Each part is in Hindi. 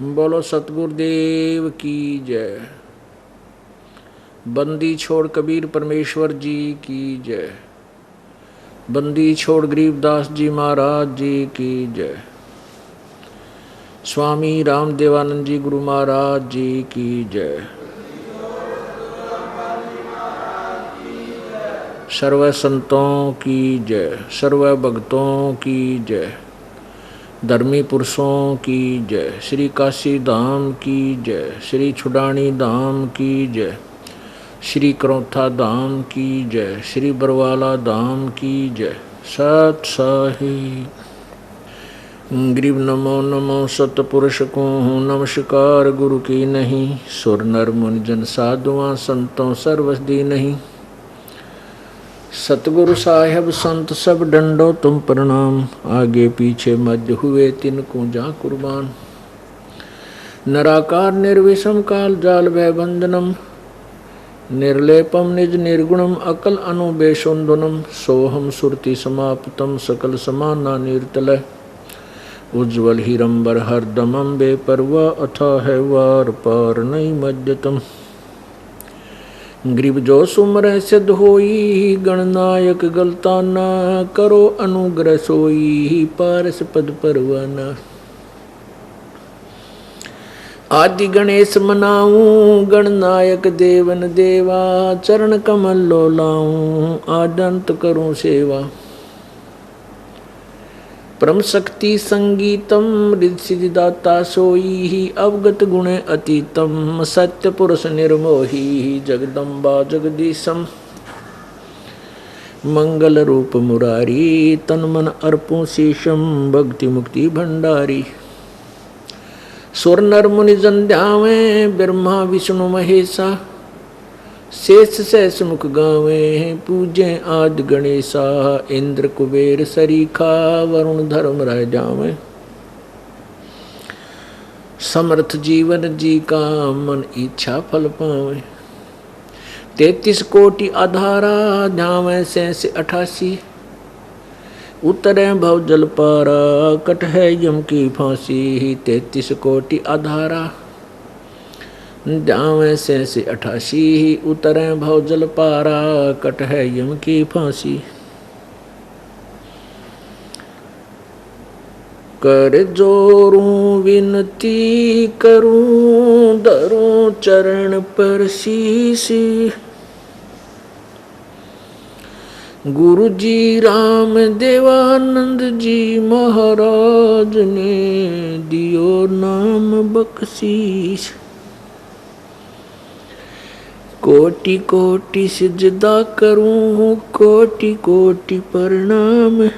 बोलो सतगुरुदेव की जय। बंदी छोड़ कबीर परमेश्वर जी की जय। बंदी छोड़ गरीबदास जी महाराज जी की जय। स्वामी रामदेवानंद जी गुरु महाराज जी की जय। सर्व संतों की जय, सर्व भक्तों की जय, धर्मी पुरुषों की जय, श्री काशी धाम की जय, श्री छुडानी धाम की जय, श्री करौथा धाम की जय, श्री बरवाला धाम की जय। सत साही ग्रीव नमो नमो सतपुरुष को हूँ नमस्कार गुरु की नहीं। सुर नर मुनि जन साधुआं संतों सर्वसदी नहीं। सतगुरु साहेब संत सब डंडो तुम प्रणाम। आगे पीछे मध्य हुए तिनको जा कुर्बान। नराकार निर्विषम काल जाल भय बंधनम। निर्लेपम निज निर्गुणम अकल अनुबेशुंदनम। सोहम सुरति समाप्तम सकल समाना निर्तलय। उज्ज्वल हिरंबर हरदमम बेपरवा अथा है वार पार नहीं मध्यतम। ग्रीव जो सुमर सिद्ध होई गणनायक गलता न करो अनुग्रह सोई पारस पद परवाना। आदि गणेश मनाऊं गणनायक देवन देवा। चरण कमल लो लाऊं आदंत करूं सेवा। परम शक्ति संगीतम रिद्धिदाता सोई अवगत गुण अतीतम। सत्य पुरुष निर्मोही जगदम्बा जगदीशम। मंगल रूप मुरारी तन मन अर्पो शीशम। भक्ति मुक्ति भंडारी सुर नर मुनि जन ध्यावे ब्रह्मा विष्णु महेशा। शेष सहस मुख गावे पूजे आदि गणेशा। इंद्र कुबेर सरीखा वरुण धर्म रह जावे। समर्थ जीवन जी का मन इच्छा फल पावे। 33 कोटि आधारा जावे से 88। उतरे भव जल पारा कट है यम की फांसी। 33 कोटि आधारा जावे से 88। उतरे भव जल पारा कट है यम की फांसी। कर जोरूं विनती करूं धरूं चरण पर शीश। गुरु जी राम देवानंद जी महाराज ने दियो नाम बख्शीश। कोटि कोटि सिजदा करूं कोटि कोटि प्रणाम।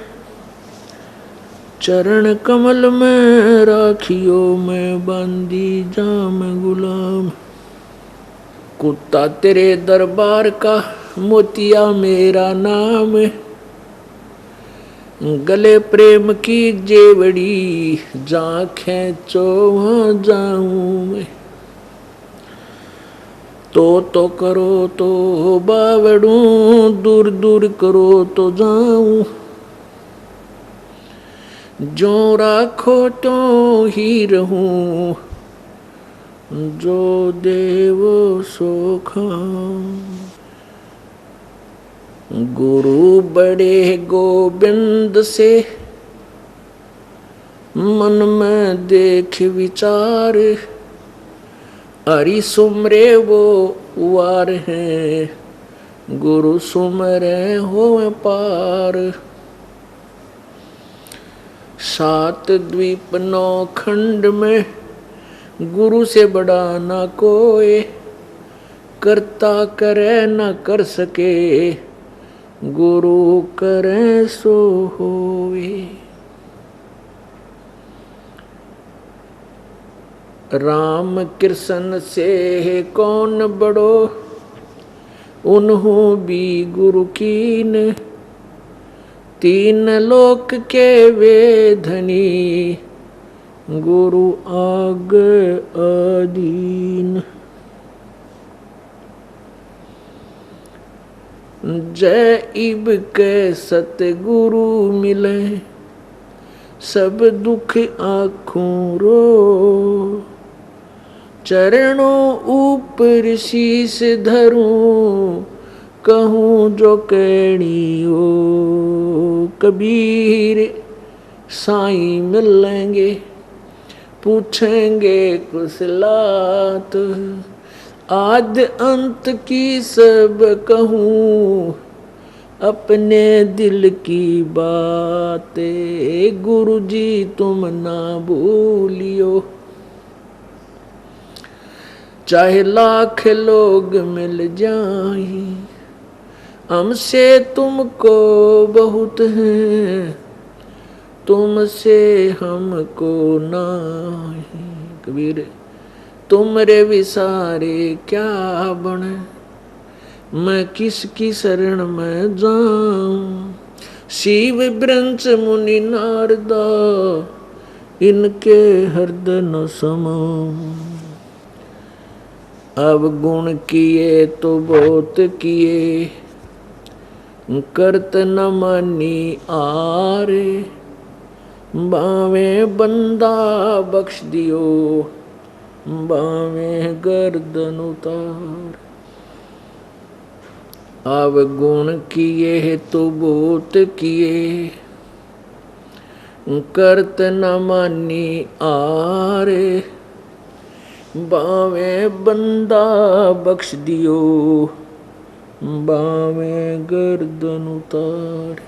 चरण कमल में राखियो मैं बांदी जाम गुलाम। कुत्ता तेरे दरबार का मोतिया मेरा नाम। गले प्रेम की जेवड़ी जा खेचो वहाँ जाऊं मैं। तो करो तो बावड़ूं दूर दूर करो तो जाऊं। जो राखो तो ही रहूं जो देवो सो खाऊं। गुरु बड़े गोविंद से मन में देख विचार। हरि सुमरे वो वार हैं गुरु सुमरे हो पार। 7 द्वीप 9 खंड में गुरु से बड़ा ना कोई। करता करे न कर सके गुरु करे सो होवे। राम कृष्ण से कौन बड़ो उन्हों भी गुरु कीन। 3 लोक के वे धनी गुरु आग अधीन। जय इब के सतगुरु मिले सब दुख आँखों रो। चरणों ऊपर शीस धरूं, कहूँ जो कहनी हो। कबीर साईं मिलेंगे, पूछेंगे कुशलात, आद अंत की सब कहूँ, अपने दिल की बातें। गुरु जी तुम ना भूलियो, चाहे लाख लोग मिल जाएं, हमसे तुमको बहुत है, तुमसे हमको नहीं। कबीर तुमरे विसारे क्या बने, मैं किसकी शरण में जाऊं। शिव ब्रंच मुनि नारदा, इनके हृदय न समाऊं। अब गुण किए तो बहुत किए, करत न मानी आरे। बावे बंदा बख्श दियो, बावे गर्दन उतार। अब गुण किए तो बहुत किए, करत न मानी आरे। बावे बंदा बख्श दियो, बावे गर्दन उतार।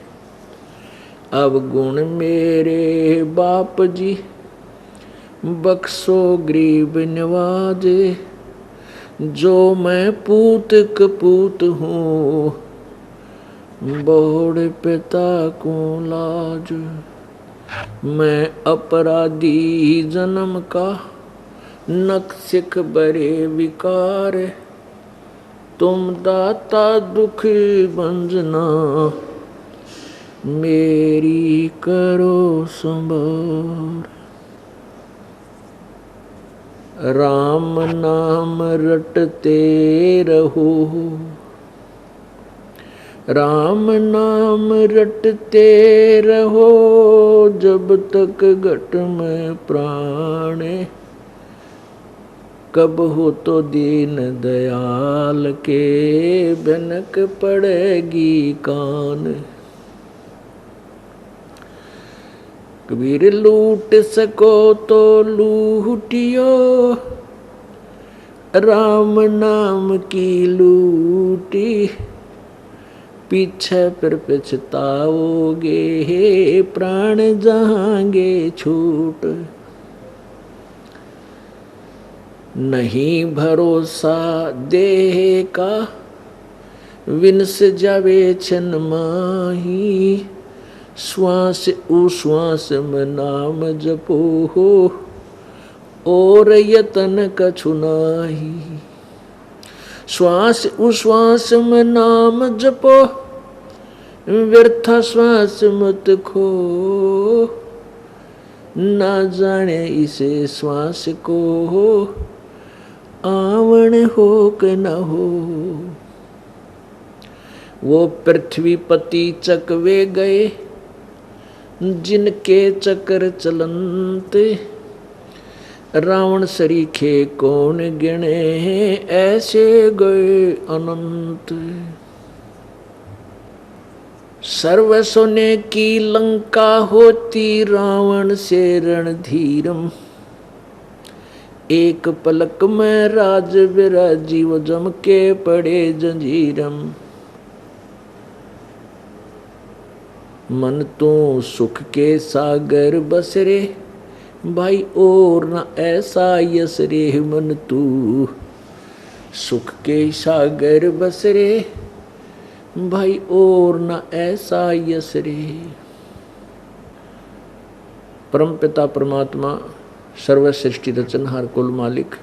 अब गुण मेरे बाप जी, बख्शो गरीब नवाजे। जो मैं पूत कपूत हूँ, बोड़ पिता को लाज। मैं अपराधी जन्म का, नख सिख बरे विकार। तुम दाता दुख भंजना, मेरी करो संभार। राम नाम रटते रहो, राम नाम रटते रहो, जब तक घट में प्राणे। कब हो तो दीन दयाल के, भनक पड़ेगी कान। कबीर लूट सको तो लूटियो, राम नाम की लूटी। पीछे फिर पछताओगे, प्राण जाएंगे छूट। नहीं भरोसा देह का, विनस जावे छन माही। श्वास उश्वास में नाम जपो हो, और यतन कछु नाही। श्वास उश्वास में नाम जपो, व्यर्थ श्वास मत खो। ना जाने इसे श्वास को, आवण हो के न हो। वो पृथ्वीपति चकवे गए, जिनके चक्र चलंत। रावण सरीखे कौन गिने, ऐसे गए अनंत। सर्व सोने की लंका होती, रावण से रणधीरम। एक पलक में राज विराजी, वो जम के पड़े जंजीरम। मन तो सुख के सागर बसरे, भाई और न ऐसा यस रे। मन तू सुख के सागर बसरे, भाई और न ऐसा यस रे। परम पिता परमात्मा, सर्व सृष्टि रचनहार, कुल मालिक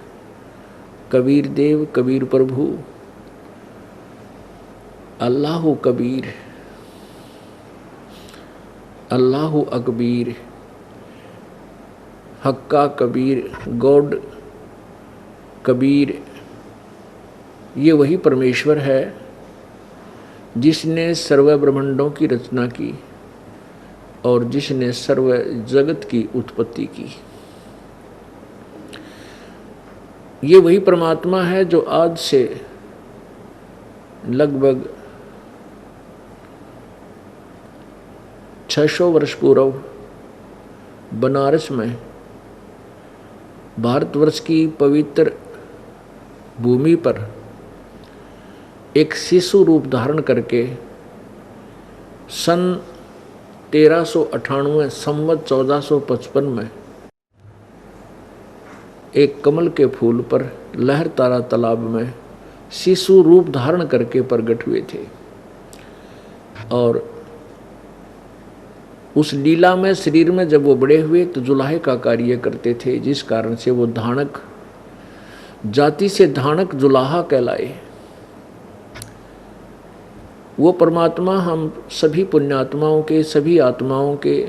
कबीर देव, कबीर प्रभु, अल्लाह कबीर, अल्लाह अकबीर, हक्का कबीर, गॉड कबीर, ये वही परमेश्वर है जिसने सर्व ब्रह्मांडों की रचना की और जिसने सर्व जगत की उत्पत्ति की। ये वही परमात्मा है जो आज से लगभग 600 वर्ष पूर्व बनारस में भारतवर्ष की पवित्र भूमि पर एक शिशु रूप धारण करके सन 1398 संवत 1455 में एक कमल के फूल पर लहरतारा तालाब में शिशु रूप धारण करके प्रकट हुए थे। और उस लीला में शरीर में जब वो बड़े हुए तो जुलाहे का कार्य करते थे, जिस कारण से वो धानक जाति से धानक जुलाहा कहलाए। वो परमात्मा हम सभी पुण्यात्माओं के, सभी आत्माओं के,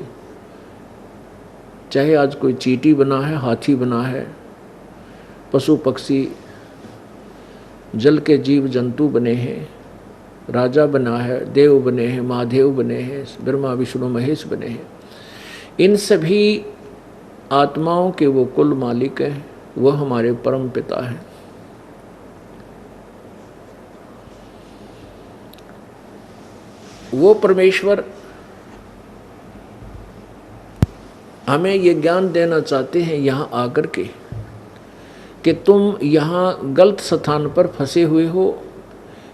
चाहे आज कोई चींटी बना है, हाथी बना है, पशु पक्षी, जल के जीव जंतु बने हैं, राजा बना है, देव बने हैं, महादेव बने हैं, ब्रह्मा विष्णु महेश बने हैं, इन सभी आत्माओं के वो कुल मालिक हैं, वो हमारे परम पिता हैं। वो परमेश्वर हमें ये ज्ञान देना चाहते हैं यहाँ आकर के कि तुम यहाँ गलत स्थान पर फंसे हुए हो।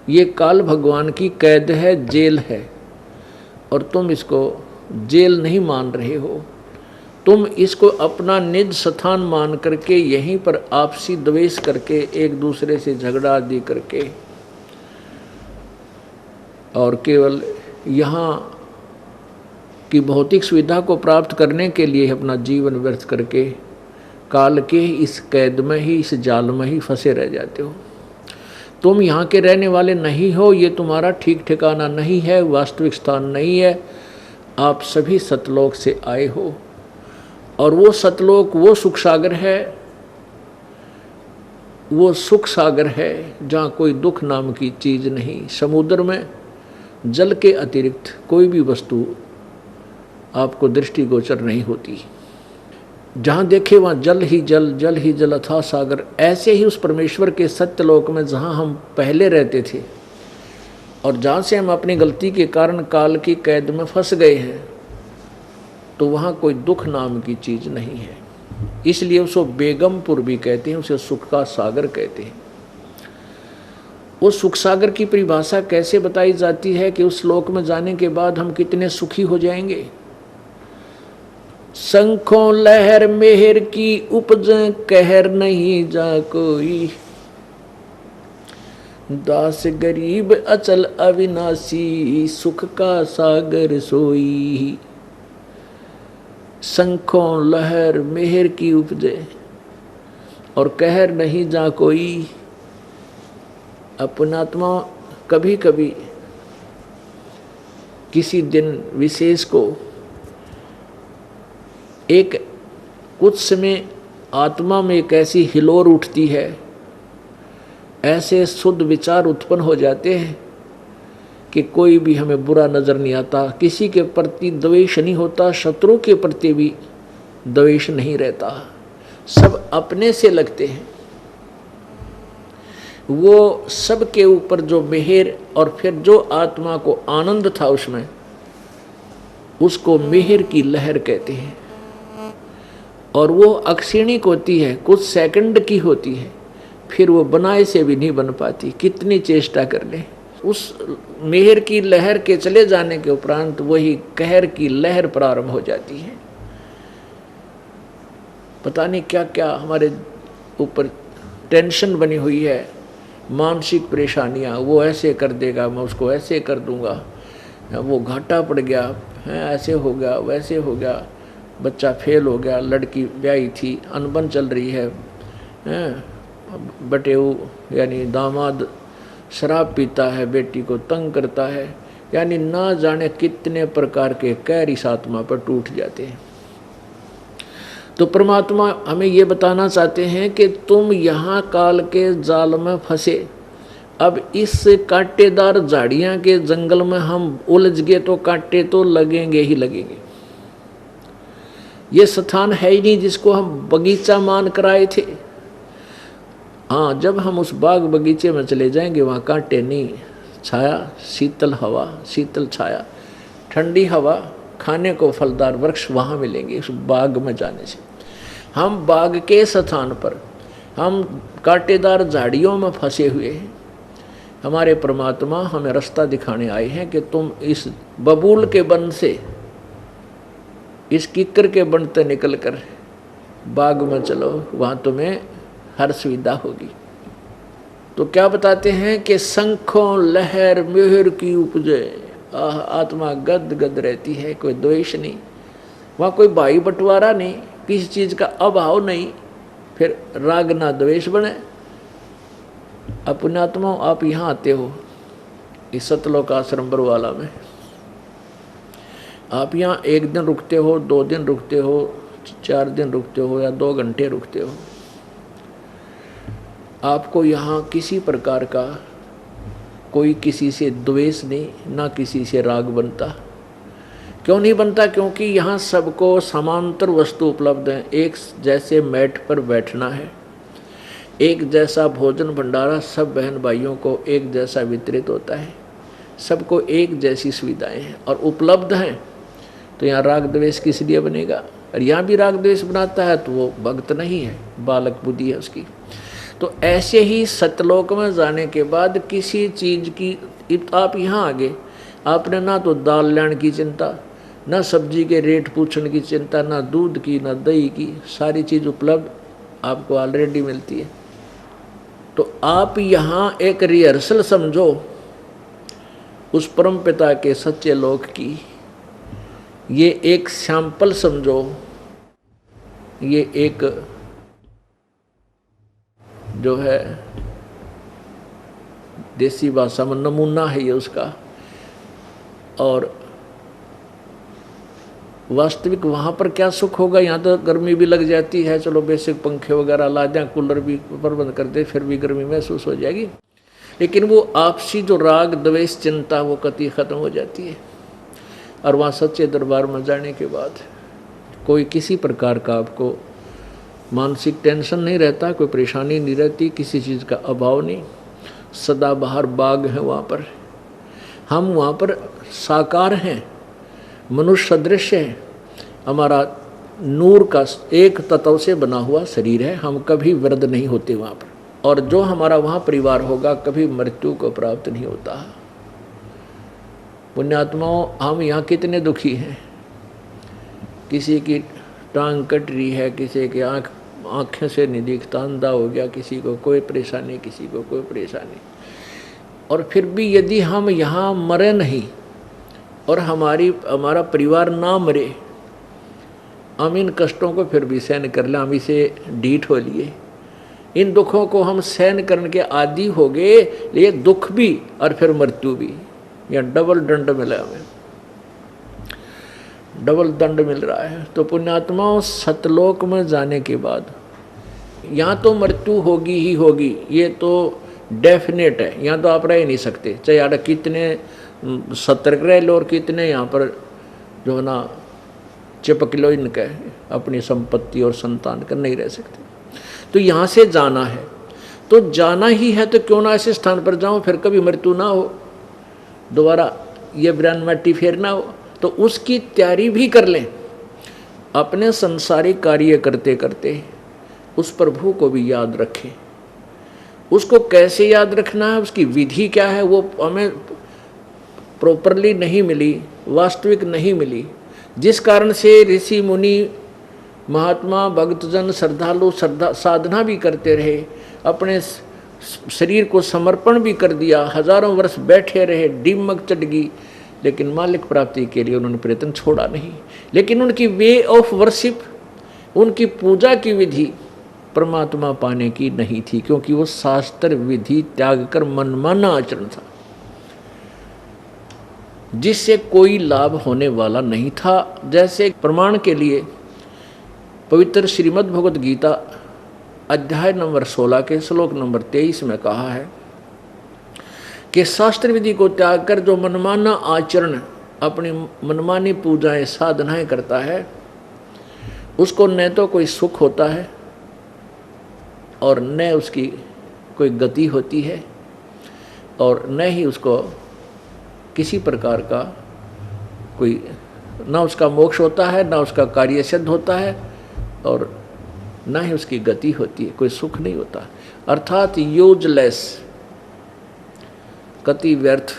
ये काल भगवान की कैद है, जेल है, और तुम इसको जेल नहीं मान रहे हो। तुम इसको अपना निज स्थान मान करके यहीं पर आपसी द्वेष करके, एक दूसरे से झगड़ा आदि करके, और केवल यहाँ की भौतिक सुविधा को प्राप्त करने के लिए अपना जीवन व्यर्थ करके काल के इस कैद में ही, इस जाल में ही फंसे रह जाते हो। तुम यहाँ के रहने वाले नहीं हो, ये तुम्हारा ठीक ठिकाना नहीं है, वास्तविक स्थान नहीं है। आप सभी सतलोक से आए हो, और वो सतलोक वो सुख सागर है, वो सुख सागर है जहाँ कोई दुख नाम की चीज़ नहीं। समुद्र में जल के अतिरिक्त कोई भी वस्तु आपको दृष्टिगोचर नहीं होती। जहाँ देखे वहाँ जल ही जल, जल ही जल अथाह सागर। ऐसे ही उस परमेश्वर के सत्यलोक में जहाँ हम पहले रहते थे और जहाँ से हम अपनी गलती के कारण काल की कैद में फंस गए हैं, तो वहाँ कोई दुख नाम की चीज़ नहीं है। इसलिए उसको बेगमपुर भी कहते हैं, उसे सुख का सागर कहते हैं। वो सुख सागर की परिभाषा कैसे बताई जाती है कि उस लोक में जाने के बाद हम कितने सुखी हो जाएंगे। शंखों लहर मेहर की उपज, कहर नहीं जा कोई, दास गरीब अचल अविनाशी, सुख का सागर सोई। शंखों लहर मेहर की उपजे और कहर नहीं जा कोई। अपनात्मा कभी कभी किसी दिन विशेष को एक कुछ समय आत्मा में एक ऐसी हिलोर उठती है, ऐसे शुद्ध विचार उत्पन्न हो जाते हैं कि कोई भी हमें बुरा नज़र नहीं आता, किसी के प्रति द्वेष नहीं होता, शत्रु के प्रति भी द्वेष नहीं रहता, सब अपने से लगते हैं। वो सब के ऊपर जो मेहर और फिर जो आत्मा को आनंद था उसमें, उसको मेहर की लहर कहते हैं। और वो अक्षीणिक होती है, कुछ सेकंड की होती है, फिर वो बनाए से भी नहीं बन पाती, कितनी चेष्टा कर ले। उस मेहर की लहर के चले जाने के उपरांत वही कहर की लहर प्रारंभ हो जाती है। पता नहीं क्या क्या हमारे ऊपर टेंशन बनी हुई है, मानसिक परेशानियाँ। वो ऐसे कर देगा, मैं उसको ऐसे कर दूंगा, वो घाटा पड़ गया है, ऐसे हो गया, वैसे हो गया, बच्चा फेल हो गया, लड़की ब्याही थी, अनबन चल रही है, बटेऊ यानी दामाद शराब पीता है, बेटी को तंग करता है, यानी ना जाने कितने प्रकार के कहर इस आत्मा पर टूट जाते हैं। तो परमात्मा हमें ये बताना चाहते हैं कि तुम यहाँ काल के जाल में फंसे। अब इस कांटेदार झाड़ियाँ के जंगल में हम उलझ गए तो कांटे तो लगेंगे ही लगेंगे। ये स्थान है ही नहीं जिसको हम बगीचा मान कर आए थे। हाँ, जब हम उस बाग बगीचे में चले जाएंगे, वहाँ कांटे नहीं, छाया, शीतल हवा, शीतल छाया, ठंडी हवा, खाने को फलदार वृक्ष वहाँ मिलेंगे उस बाग में जाने से। हम बाग के स्थान पर हम कांटेदार झाड़ियों में फंसे हुए हैं। हमारे परमात्मा हमें रास्ता दिखाने आए हैं कि तुम इस बबूल के वन से, इस किक्कर के वन से निकल कर बाग में चलो, वहाँ तुम्हें हर सुविधा होगी। तो क्या बताते हैं कि शंखों लहर मेहर की उपजे, आत्मा गद गद रहती है, कोई द्वेष नहीं, वहाँ कोई भाई बंटवारा नहीं, किसी चीज़ का अभाव नहीं, फिर राग ना द्वेष बने। अपने आत्मा आप यहाँ आते हो इस सतलोक आश्रम बरवाला में, आप यहाँ 1 दिन रुकते हो, 2 दिन रुकते हो, 4 दिन रुकते हो या 2 घंटे रुकते हो, आपको यहाँ किसी प्रकार का कोई किसी से द्वेष नहीं, ना किसी से राग बनता। क्यों नहीं बनता? क्योंकि यहाँ सबको समांतर वस्तु उपलब्ध है। एक जैसे मैट पर बैठना है, एक जैसा भोजन भंडारा सब बहन भाइयों को एक जैसा वितरित होता है, सबको एक जैसी सुविधाएं हैं और उपलब्ध हैं। तो यहाँ राग द्वेष किस लिए बनेगा? और यहाँ भी राग द्वेष बनाता है तो वो भक्त नहीं है, बालक बुद्धि है उसकी। तो ऐसे ही सतलोक में जाने के बाद किसी चीज़ की, आप यहाँ आ गए, आपने ना तो दाल लेने की चिंता, ना सब्जी के रेट पूछने की चिंता, ना दूध की, ना दही की, सारी चीज़ उपलब्ध आपको ऑलरेडी मिलती है। तो आप यहाँ एक रिहर्सल समझो उस परम पिता के सच्चे लोक की, ये एक सैंपल समझो, ये एक जो है देसी भाषा में नमूना है ये उसका। और वास्तविक वहाँ पर क्या सुख होगा? यहाँ तो गर्मी भी लग जाती है, चलो बेसिक पंखे वगैरह ला दें, कूलर भी प्रबंध कर दे, फिर भी गर्मी महसूस हो जाएगी, लेकिन वो आपसी जो राग द्वेष चिंता वो कतई ख़त्म हो जाती है। और वहाँ सच्चे दरबार में जाने के बाद कोई किसी प्रकार का आपको मानसिक टेंशन नहीं रहता, कोई परेशानी नहीं रहती, किसी चीज़ का अभाव नहीं, सदाबहार बाग है वहाँ पर। हम वहाँ पर साकार हैं, मनुष्य सदृश है, हमारा नूर का एक तत्व से बना हुआ शरीर है, हम कभी वृद्ध नहीं होते वहाँ पर। और जो हमारा वहाँ परिवार होगा कभी मृत्यु को प्राप्त नहीं होता। पुण्यात्माओं, हम यहाँ कितने दुखी हैं, किसी की टांग कट रही है, किसी की आँखें से नहीं दिखता, अंधा हो गया, किसी को कोई परेशानी, किसी को कोई परेशानी। और फिर भी यदि हम यहाँ मरे नहीं और हमारा परिवार ना मरे, हम इन कष्टों को फिर भी सहन कर लें, हम इसे ढीठ हो लिए, इन दुखों को हम सहन करने के आदी हो गए, ये दुख भी और फिर मृत्यु भी, या डबल दंड मिला, हमें डबल दंड मिल रहा है। तो पुण्यात्माओं, सतलोक में जाने के बाद यहाँ तो मृत्यु होगी ही होगी, ये तो डेफिनेट है, यहाँ तो आप रह ही नहीं सकते, चाहे आप कितने सतर्क रह लो और कितने यहाँ पर जो है ना चिपक लो इनके अपनी संपत्ति और संतान कर, नहीं रह सकते। तो यहाँ से जाना है, तो जाना ही है तो क्यों ना ऐसे स्थान पर जाऊँ, फिर कभी मृत्यु ना हो, दोबारा ये ब्रान मट्टी फेर ना हो, तो उसकी तैयारी भी कर लें। अपने संसारिक कार्य करते करते उस प्रभु को भी याद रखें। उसको कैसे याद रखना है, उसकी विधि क्या है, वो हमें प्रॉपरली नहीं मिली, वास्तविक नहीं मिली, जिस कारण से ऋषि मुनि महात्मा भक्तजन श्रद्धालु साधना भी करते रहे, अपने शरीर को समर्पण भी कर दिया, हजारों वर्ष बैठे रहे, डिमक चढ़ गई, लेकिन मालिक प्राप्ति के लिए उन्होंने प्रयत्न छोड़ा नहीं। लेकिन उनकी वे ऑफ वर्शिप, उनकी पूजा की विधि परमात्मा पाने की नहीं थी, क्योंकि वो शास्त्र विधि त्याग कर मनमाना आचरण था, जिससे कोई लाभ होने वाला नहीं था। जैसे प्रमाण के लिए पवित्र श्रीमद् भगवद गीता अध्याय नंबर 16 के श्लोक नंबर 23 में कहा है कि शास्त्र विधि को त्याग कर जो मनमाना आचरण, अपनी मनमानी पूजाएं साधनाएं करता है, उसको न तो कोई सुख होता है और न उसकी कोई गति होती है और न ही उसको किसी प्रकार का कोई, ना उसका मोक्ष होता है, ना उसका कार्य सिद्ध होता है और ना ही उसकी गति होती है, कोई सुख नहीं होता। अर्थात यूजलेस, गति व्यर्थ।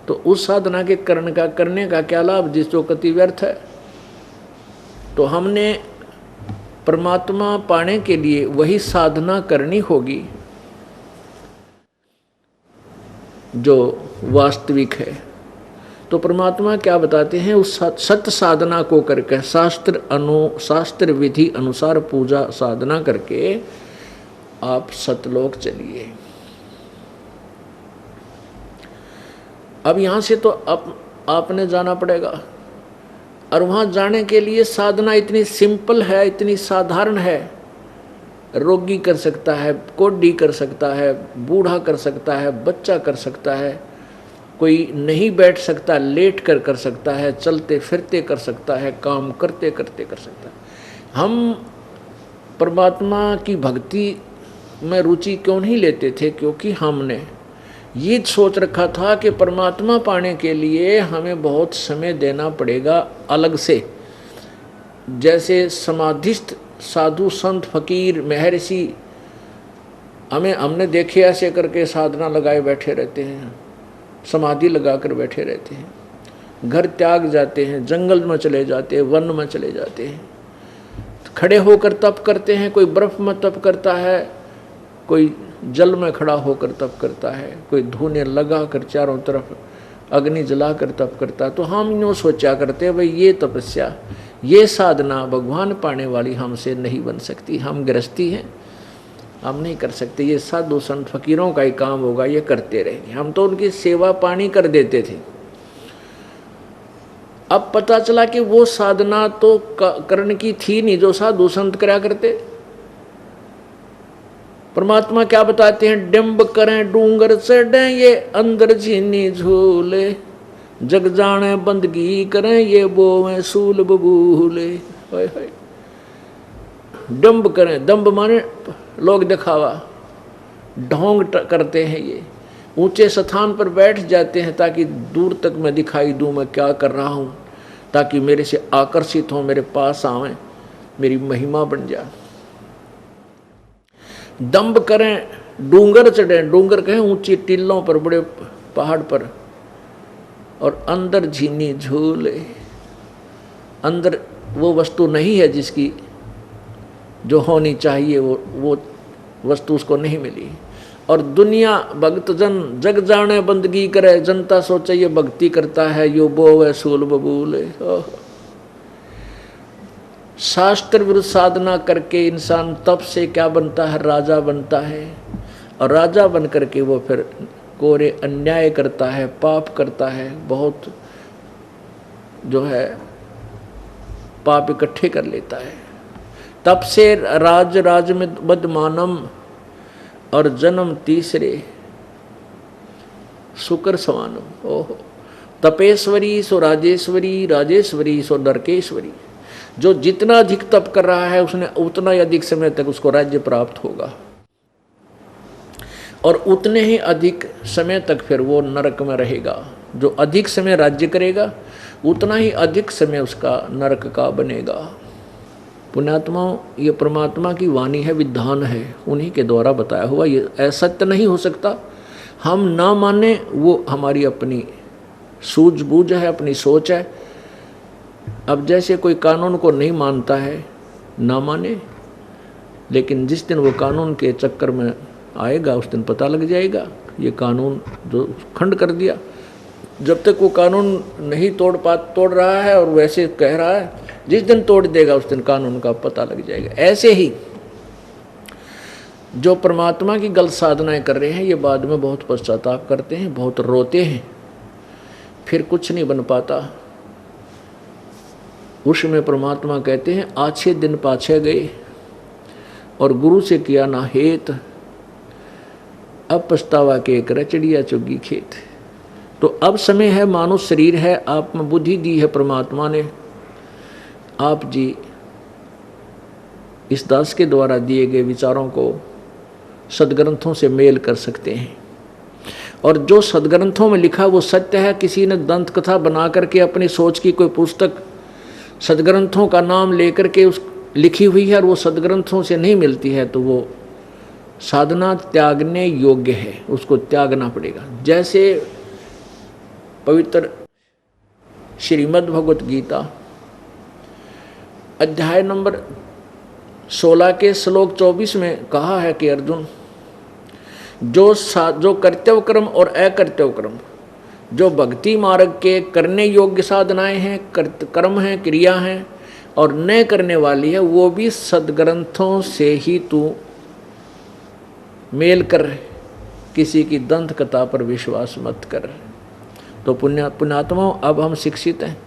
तो उस साधना के करने का क्या लाभ जिस जो गति व्यर्थ है। तो हमने परमात्मा पाने के लिए वही साधना करनी होगी जो वास्तविक है। तो परमात्मा क्या बताते हैं, उस सत्य साधना को करके शास्त्र विधि अनुसार पूजा साधना करके आप सतलोक चलिए। अब यहाँ से तो आपने जाना पड़ेगा और वहाँ जाने के लिए साधना इतनी सिंपल है, इतनी साधारण है। रोगी कर सकता है, कोढ़ी कर सकता है, बूढ़ा कर सकता है, बच्चा कर सकता है, कोई नहीं बैठ सकता लेट कर सकता है, चलते फिरते कर सकता है, काम करते करते कर सकता है। हम परमात्मा की भक्ति में रुचि क्यों नहीं लेते थे? क्योंकि हमने ये सोच रखा था कि परमात्मा पाने के लिए हमें बहुत समय देना पड़ेगा अलग से। जैसे समाधिस्थ साधु संत फकीर महर्षि हमने देखे ऐसे करके साधना लगाए बैठे रहते हैं, समाधि लगा कर बैठे रहते हैं, घर त्याग जाते हैं, जंगल में चले जाते हैं, वन में चले जाते हैं, खड़े होकर तप करते हैं। कोई बर्फ में तप करता है, कोई जल में खड़ा होकर तप करता है, कोई धूने लगा कर चारों तरफ अग्नि जला कर तप करता है। तो हम यूँ सोचा करते भाई ये तपस्या, ये साधना भगवान पाने वाली हमसे नहीं बन सकती, हम गृहस्थी हैं, हम नहीं कर सकते, ये साधु संत फकीरों का ही काम होगा, ये करते रहेंगे। हम तो उनकी सेवा पानी कर देते थे। अब पता चला कि वो साधना तो करने की थी नहीं जो साधु संत करा करते। परमात्मा क्या बताते हैं, डिम्ब करें डूंगर चढ़े ये अंदर झीनी झूले, जग जाने बंदगी करें ये बोवें सूल बबूले। डम्ब करें, दम्ब माने लोग दिखावा, ढोंग करते हैं, ये ऊंचे स्थान पर बैठ जाते हैं ताकि दूर तक मैं दिखाई दूं मैं क्या कर रहा हूं, ताकि मेरे से आकर्षित हो, मेरे पास आवें, मेरी महिमा बन जाए। दम्ब करें डूंगर चढ़े, डूंगर कहें ऊंची टीलों पर, बड़े पहाड़ पर, और अंदर झीनी झूले, अंदर वो वस्तु नहीं है जिसकी जो होनी चाहिए, वो वस्तु उसको नहीं मिली। और दुनिया भक्त जन जग जाने बंदगी करे, जनता सोचे ये भक्ति करता है, यो बोवे सूल बबूले। शास्त्र विरुद्ध साधना करके इंसान तप से क्या बनता है, राजा बनता है, और राजा बन करके वो फिर कोरे अन्याय करता है, पाप करता है, बहुत जो है पाप इकट्ठे कर लेता है। तप से राज में बदमानम और जन्म तीसरे शुक्र सवानम। ओहो, तपेश्वरी सो राजेश्वरी, राजेश्वरी सो नरकेश्वरी। जो जितना अधिक तप कर रहा है उसने उतना ही अधिक समय तक उसको राज्य प्राप्त होगा, और उतने ही अधिक समय तक फिर वो नरक में रहेगा। जो अधिक समय राज्य करेगा उतना ही अधिक समय उसका नरक का बनेगा। पुण्यात्माओं, ये परमात्मा की वाणी है, विधान है, उन्हीं के द्वारा बताया हुआ। ये असत्य नहीं हो सकता। हम ना माने वो हमारी अपनी सूझबूझ है, अपनी सोच है। अब जैसे कोई कानून को नहीं मानता है, ना माने, लेकिन जिस दिन वो कानून के चक्कर में आएगा उस दिन पता लग जाएगा ये कानून जो खंड कर दिया। जब तक वो कानून नहीं तोड़ रहा है और वैसे कह रहा है, जिस दिन तोड़ देगा उस दिन कानून का पता लग जाएगा। ऐसे ही जो परमात्मा की गलत साधनाएं कर रहे हैं, ये बाद में बहुत पश्चाताप करते हैं, बहुत रोते हैं, फिर कुछ नहीं बन पाता। उसमें परमात्मा कहते हैं, आछे दिन पाछे गए और गुरु से किया ना हेत, अब पछतावा के कर चिड़िया चुगी खेत। तो अब समय है, मानो शरीर है, आप में बुद्धि दी है परमात्मा ने। आप जी इस दास के द्वारा दिए गए विचारों को सदग्रंथों से मेल कर सकते हैं। और जो सदग्रंथों में लिखा वो सत्य है। किसी ने दंत कथा बना करके अपनी सोच की कोई पुस्तक सदग्रंथों का नाम लेकर के उस लिखी हुई है और वो सदग्रंथों से नहीं मिलती है, तो वो साधना त्यागने योग्य है, उसको त्यागना पड़ेगा। जैसे पवित्र श्रीमद् भगवत गीता अध्याय नंबर 16 के श्लोक 24 में कहा है कि अर्जुन, जो कर्तव्य कर्म और अकर्तव्य कर्म, जो भक्ति मार्ग के करने योग्य साधनाएं हैं, कर्म हैं, क्रिया हैं और न करने वाली है, वो भी सदग्रंथों से ही तू मेल कर, किसी की दंत कथा पर विश्वास मत कर। तो पुण्यात्माओं, अब हम शिक्षित हैं,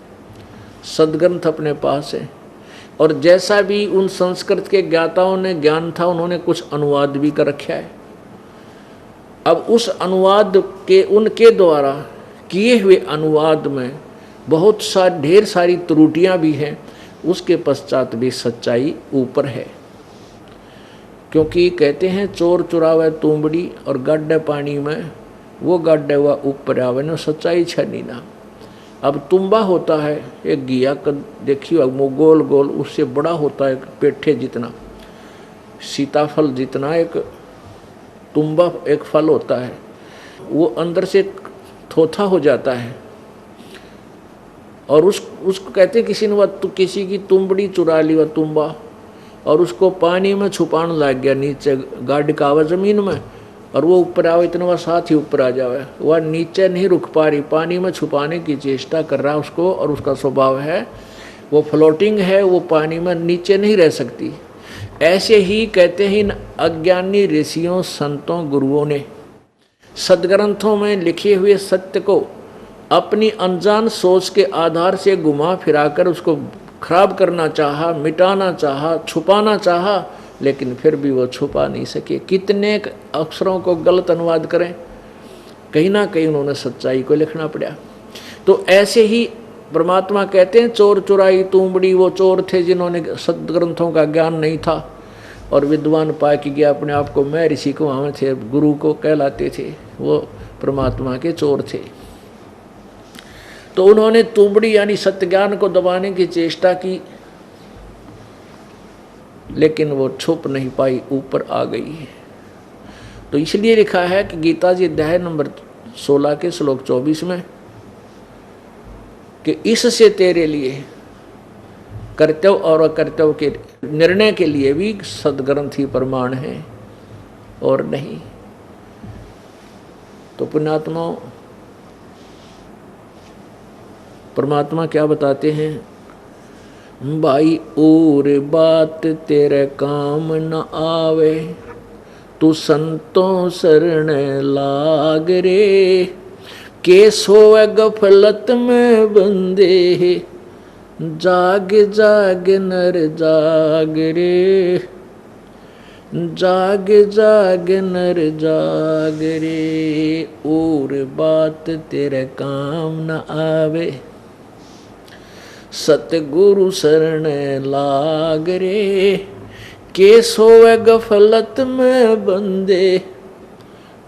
सदग्रंथ अपने पास है, और जैसा भी उन संस्कृत के ज्ञाताओं ने ज्ञान था, उन्होंने कुछ अनुवाद भी कर रखा है। अब उस अनुवाद के उनके द्वारा किए हुए अनुवाद में बहुत ढेर सारी त्रुटियां भी हैं, उसके पश्चात भी सच्चाई ऊपर है। क्योंकि कहते हैं चोर चुरावे तुंबड़ी और गड्ढे पानी में, वो गड्ढे हुआ ऊपर आवे न, सच्चाई छनी ना। अब तुम्बा होता है एक घिया का, देखिए वो गोल गोल, उससे बड़ा होता है एक पेठे जितना, सीताफल जितना एक तुम्बा एक फल होता है, वो अंदर से थोथा हो जाता है। और उसको कहते हैं किसी ने किसी की तुंबड़ी चुरा ली, वह तुम्बा, और उसको पानी में छुपाने लग गया, नीचे गाड़ का आवा जमीन में, और वो ऊपर आवे, इतना वह साथ ही ऊपर आ जावे, वह नीचे नहीं रुक पा रही, पानी में छुपाने की चेष्टा कर रहा उसको, और उसका स्वभाव है वो फ्लोटिंग है, वो पानी में नीचे नहीं रह सकती। ऐसे ही कहते हैं इन अज्ञानी ऋषियों, संतों, गुरुओं ने सदग्रंथों में लिखे हुए सत्य को अपनी अनजान सोच के आधार से घुमा फिराकर उसको खराब करना चाहा, मिटाना चाहा, छुपाना चाहा, लेकिन फिर भी वो छुपा नहीं सके। कितने अक्षरों को गलत अनुवाद करें, कहीं ना कहीं उन्होंने सच्चाई को लिखना पड़ा। तो ऐसे ही परमात्मा कहते हैं चोर चुराई तुंबड़ी, वो चोर थे जिन्होंने सदग्रंथों का ज्ञान नहीं था, और विद्वान पाए कि गया अपने आप को मैं ऋषि को वहाँ थे, गुरु को कहलाते थे, वो परमात्मा के चोर थे। तो उन्होंने तुंबड़ी यानी सत्य ज्ञान को दबाने की चेष्टा की, लेकिन वो छुप नहीं पाई, ऊपर आ गई। तो इसलिए लिखा है कि गीता जी अध्याय नंबर 16 के श्लोक 24 में कि इससे तेरे लिए कर्तव्य और अकर्तव्य के निर्णय के लिए भी सदग्रंथ ही प्रमाण है और नहीं। तो पुण्यात्माओं, परमात्मा क्या बताते हैं, भाई और बात तेरे काम न आवे, तू संतों शरण लाग रे, के सोए गफलत में बंदे, जाग जाग नर जाग रे, जाग जाग नर जाग रे, और बात तेरे काम न आवे, सतगुरु शरण लाग रे, के सोए गफलत में बंदे,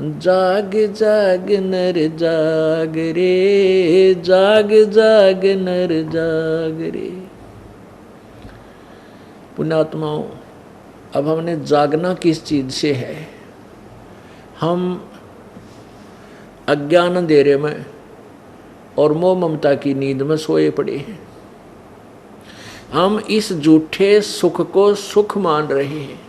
जाग जाग नर जाग रे, जाग जाग नर जाग रे। पुण्यात्माओं, अब हमने जागना किस चीज से है? हम अज्ञान अंधेरे में और मोह ममता की नींद में सोए पड़े हैं। हम इस झूठे सुख को सुख मान रहे हैं।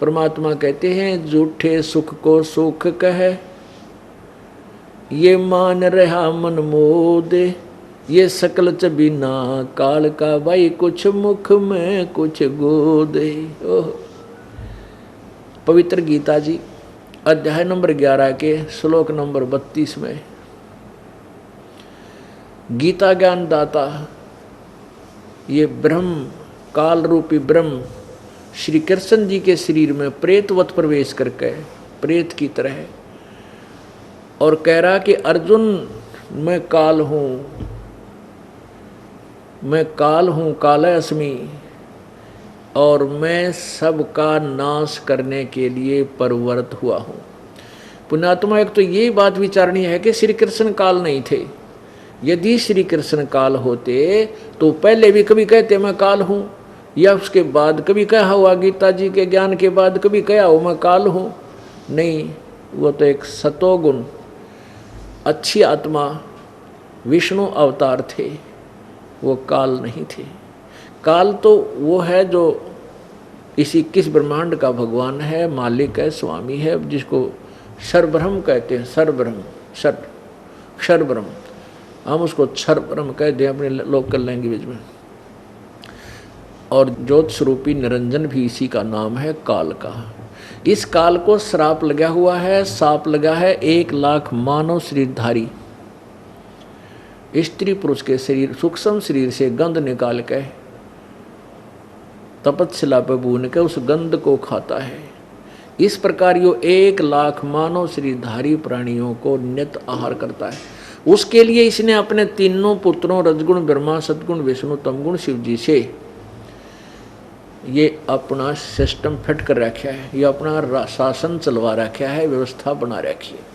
परमात्मा कहते हैं झूठे सुख को सुख कहे, ये मान रहा मन मोदे, ये सकल चबीना काल का, भाई कुछ मुख में कुछ गोदे। पवित्र गीता जी अध्याय नंबर 11 के श्लोक नंबर 32 में गीता ज्ञान दाता ये ब्रह्म, काल रूपी ब्रह्म श्री कृष्ण जी के शरीर में प्रेतवत प्रवेश करके, प्रेत की तरह, और कह रहा कि अर्जुन मैं काल हूँ, मैं काल हूँ, काल अस्मि, और मैं सबका नाश करने के लिए प्रवृत्त हुआ हूँ। पुण्यात्मा, एक तो ये बात विचारनी है कि श्री कृष्ण काल नहीं थे। यदि श्री कृष्ण काल होते तो पहले भी कभी कहते मैं काल हूँ, या उसके बाद कभी कहा हुआ गीता जी के ज्ञान के बाद कभी कहा हो मैं काल हूँ? नहीं, वो तो एक सतोगुण अच्छी आत्मा विष्णु अवतार थे, वो काल नहीं थे। काल तो वो है जो इस 21 ब्रह्मांड का भगवान है, मालिक है, स्वामी है, जिसको सर्वब्रह्म कहते हैं। सर्वब्रह्म, क्षर ब्रह्म, हम उसको क्षर ब्रह्म कहते हैं अपने लोकल लैंग्वेज में। और ज्योत स्वरूपी निरंजन भी इसी का नाम है, काल का। इस काल को श्राप लगा हुआ है, साप लगा है 1 लाख मानव शरीरधारी स्त्री पुरुष के शरीर, सूक्ष्म शरीर से गंध निकाल के तपस्या पर भून के उस गंध को खाता है। इस प्रकार यो 1 लाख मानव शरीरधारी प्राणियों को नित आहार करता है। उसके लिए इसने अपने तीनों पुत्रों रजगुण ब्रह्मा, सतगुण विष्णु, तमगुण शिव जी से ये अपना सिस्टम फिट कर रखा है, ये अपना शासन चलवा रखा है, व्यवस्था बना रखी है।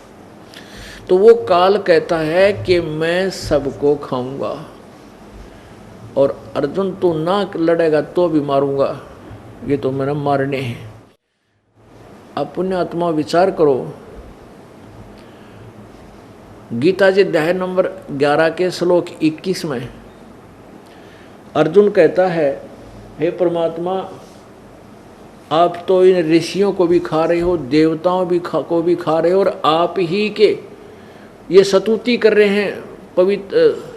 तो वो काल कहता है कि मैं सबको खाऊंगा, और अर्जुन तू ना लड़ेगा तो भी मारूंगा, ये तो मेरा मारने हैं। अब पुण्य आत्मा विचार करो, गीता जी अध्याय नंबर 11 के श्लोक 21 में अर्जुन कहता है, हे परमात्मा, आप तो इन ऋषियों को भी खा रहे हो, देवताओं को भी खा रहे हो, और आप ही के ये स्तुति कर रहे हैं, पवित्र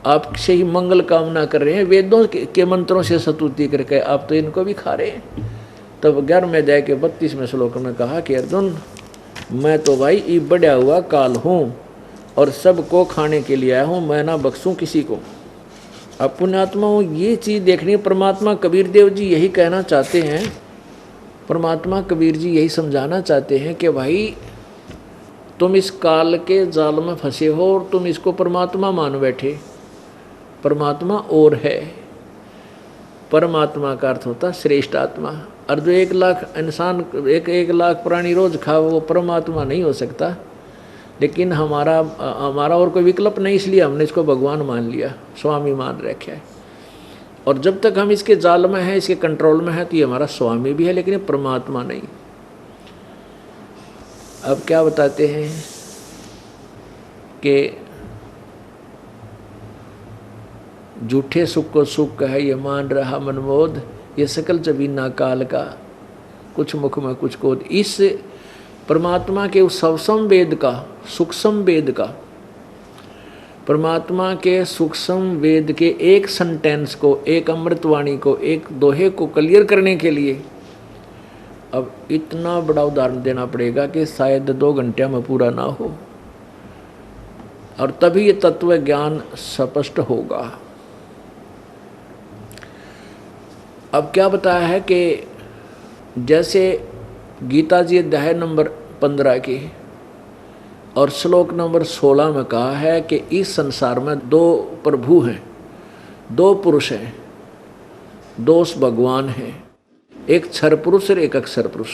आपसे ही मंगल कामना कर रहे हैं, वेदों के मंत्रों से स्तुति करके आप तो इनको भी खा रहे हैं। तब 11वें अध्याय के 32वें श्लोक में कहा कि अर्जुन, मैं तो भाई ये बढ़ा हुआ काल हूँ और सबको खाने के लिए आया हूँ, मैं ना बख्शूँ किसी को। अब पुण्यात्माओं, ये चीज़ देखनी, परमात्मा कबीर देव जी यही कहना चाहते हैं, परमात्मा कबीर जी यही समझाना चाहते हैं कि भाई तुम इस काल के जाल में फंसे हो और तुम इसको परमात्मा मान बैठे। परमात्मा और है, परमात्मा का अर्थ होता श्रेष्ठ आत्मा। और जो 1 लाख इंसान, 1 लाख प्राणी रोज खा, वो परमात्मा नहीं हो सकता। लेकिन हमारा और कोई विकल्प नहीं, इसलिए हमने इसको भगवान मान लिया, स्वामी मान रखा है। और जब तक हम इसके जाल में हैं, इसके कंट्रोल में हैं, तो ये हमारा स्वामी भी है, लेकिन ये परमात्मा नहीं। अब क्या बताते हैं कि झूठे सुख को सुख है ये मान रहा मनमोद, ये सकल जबीना काल का, कुछ मुख में कुछ कोद। इस परमात्मा के उस सूक्ष्म वेद का, सूक्ष्म वेद का, परमात्मा के सूक्ष्म वेद के एक सेंटेंस को, एक अमृतवाणी को, एक दोहे को क्लियर करने के लिए अब इतना बड़ा उदाहरण देना पड़ेगा कि शायद 2 घंटे में पूरा ना हो, और तभी ये तत्व ज्ञान स्पष्ट होगा। अब क्या बताया है कि जैसे गीता जी अध्याय नंबर 15 की और श्लोक नंबर 16 में कहा है कि इस संसार में 2 प्रभु हैं, 2 पुरुष हैं, 2 भगवान हैं, एक क्षर पुरुष और एक अक्षर पुरुष।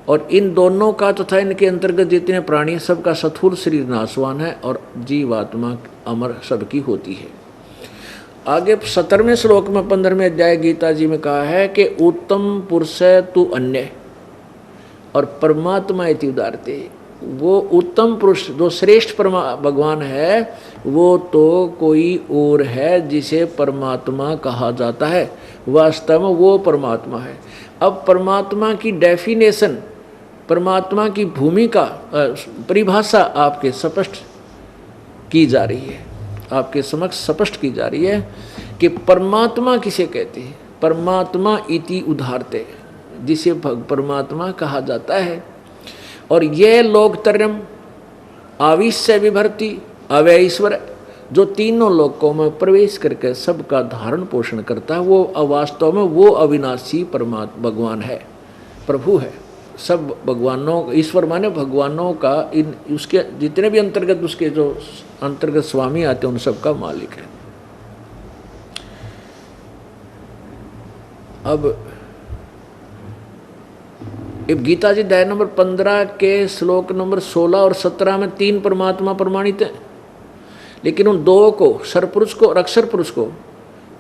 और इन दोनों का तथा इनके अंतर्गत जितने प्राणी, सबका स्थूल शरीर नाशवान है और जीवात्मा अमर सबकी होती है। आगे 17वें श्लोक में 15वें अध्याय गीता जी में कहा है कि उत्तम पुरुष तु अन्य और परमात्मा इति उदारते। वो उत्तम पुरुष जो श्रेष्ठ भगवान है, वो तो कोई और है जिसे परमात्मा कहा जाता है। वास्तव में वो परमात्मा है। अब परमात्मा की डेफिनेशन, परमात्मा की भूमिका, परिभाषा आपके स्पष्ट की जा रही है, आपके समक्ष स्पष्ट की जा रही है कि परमात्मा किसे कहते हैं। परमात्मा इति उदारते, जिसे परमात्मा कहा जाता है। और यह लोकत्रयम् आविश्य विभर्ति अवैश्वर, जो तीनों लोकों में प्रवेश करके सबका धारण पोषण करता है, वो वास्तव में वो अविनाशी परमात्मा भगवान है, प्रभु है। सब भगवानों, ईश्वर माने भगवानों का, इन उसके जितने भी अंतर्गत, उसके जो अंतर्गत स्वामी आते हैं, उन सब का मालिक है। अब गीता जी अध्याय नंबर 15 के श्लोक नंबर 16 और 17 में 3 परमात्मा प्रमाणित हैं, लेकिन उन 2 को, सरपुरुष को और अक्षर पुरुष को,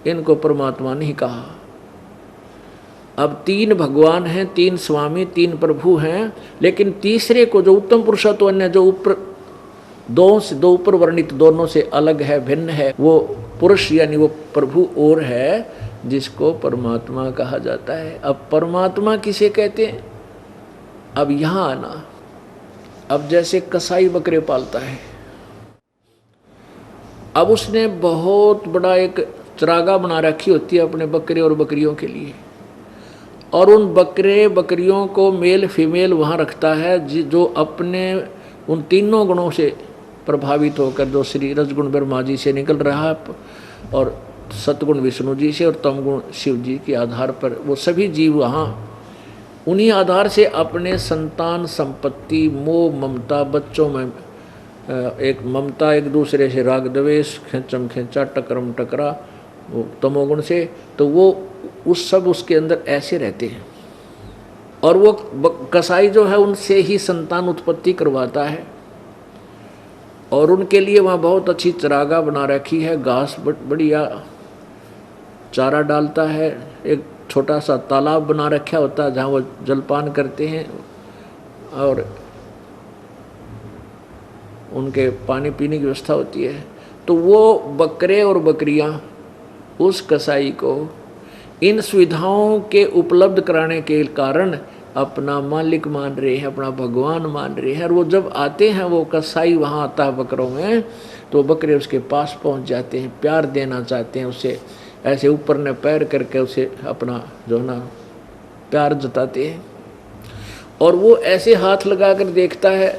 इनको परमात्मा नहीं कहा। अब 3 भगवान हैं, 3 स्वामी, 3 प्रभु हैं, लेकिन तीसरे को जो उत्तम पुरुषत्व अन्य, जो ऊपर 2 ऊपर वर्णित दोनों से अलग है, भिन्न है, वो पुरुष यानी वो प्रभु और है, जिसको परमात्मा कहा जाता है। अब परमात्मा किसे कहते हैं? अब यहाँ आना। अब जैसे कसाई बकरे पालता है, अब उसने बहुत बड़ा एक चरागाह बना रखी होती है अपने बकरे और बकरियों के लिए, और उन बकरे बकरियों को मेल फीमेल वहाँ रखता है, जो अपने उन तीनों गुणों से प्रभावित होकर, जो श्री रजगुण ब्रह्मा जी से निकल रहा है और सतगुण विष्णु जी से और तमगुण शिव जी के आधार पर, वो सभी जीव वहाँ उन्हीं आधार से अपने संतान संपत्ति मोह ममता, बच्चों में एक ममता, एक दूसरे से राग द्वेष, खेचम खेचा, टकरम टकरा, वो तमोगुण से, तो वो उस सब उसके अंदर ऐसे रहते हैं। और वो कसाई जो है उनसे ही संतान उत्पत्ति करवाता है, और उनके लिए वहाँ बहुत अच्छी चरागाह बना रखी है, घास बढ़िया चारा डालता है, एक छोटा सा तालाब बना रखा होता है जहाँ वो जलपान करते हैं, और उनके पानी पीने की व्यवस्था होती है। तो वो बकरे और बकरियाँ उस कसाई को इन सुविधाओं के उपलब्ध कराने के कारण अपना मालिक मान रहे हैं, अपना भगवान मान रहे हैं। और वो जब आते हैं, वो कसाई वहाँ आता है बकरों में, तो बकरे उसके पास पहुँच जाते हैं, प्यार देना चाहते हैं, उसे ऐसे ऊपर ने पैर करके उसे अपना जो ना प्यार जताते हैं। और वो ऐसे हाथ लगा कर देखता है,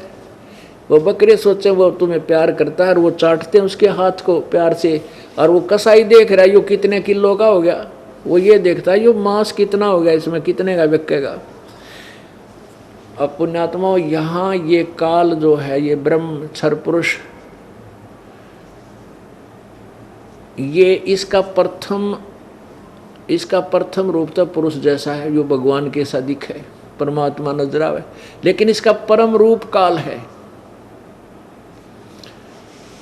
वो बकरे सोचे वो तुम्हें प्यार करता है, और वो चाटते हैं उसके हाथ को प्यार से। और वो कसाई देख रहा है यो कितने किलो का हो गया, वो ये देखता है यो मांस कितना हो गया, इसमें कितने का बिकेगा। अब पुण्यात्मा, यहाँ ये काल जो है, ये ब्रह्म क्षर पुरुष, ये इसका प्रथम रूप तो पुरुष जैसा है, जो भगवान के सा दिखे, परमात्मा नजर आवे, लेकिन इसका परम रूप काल है।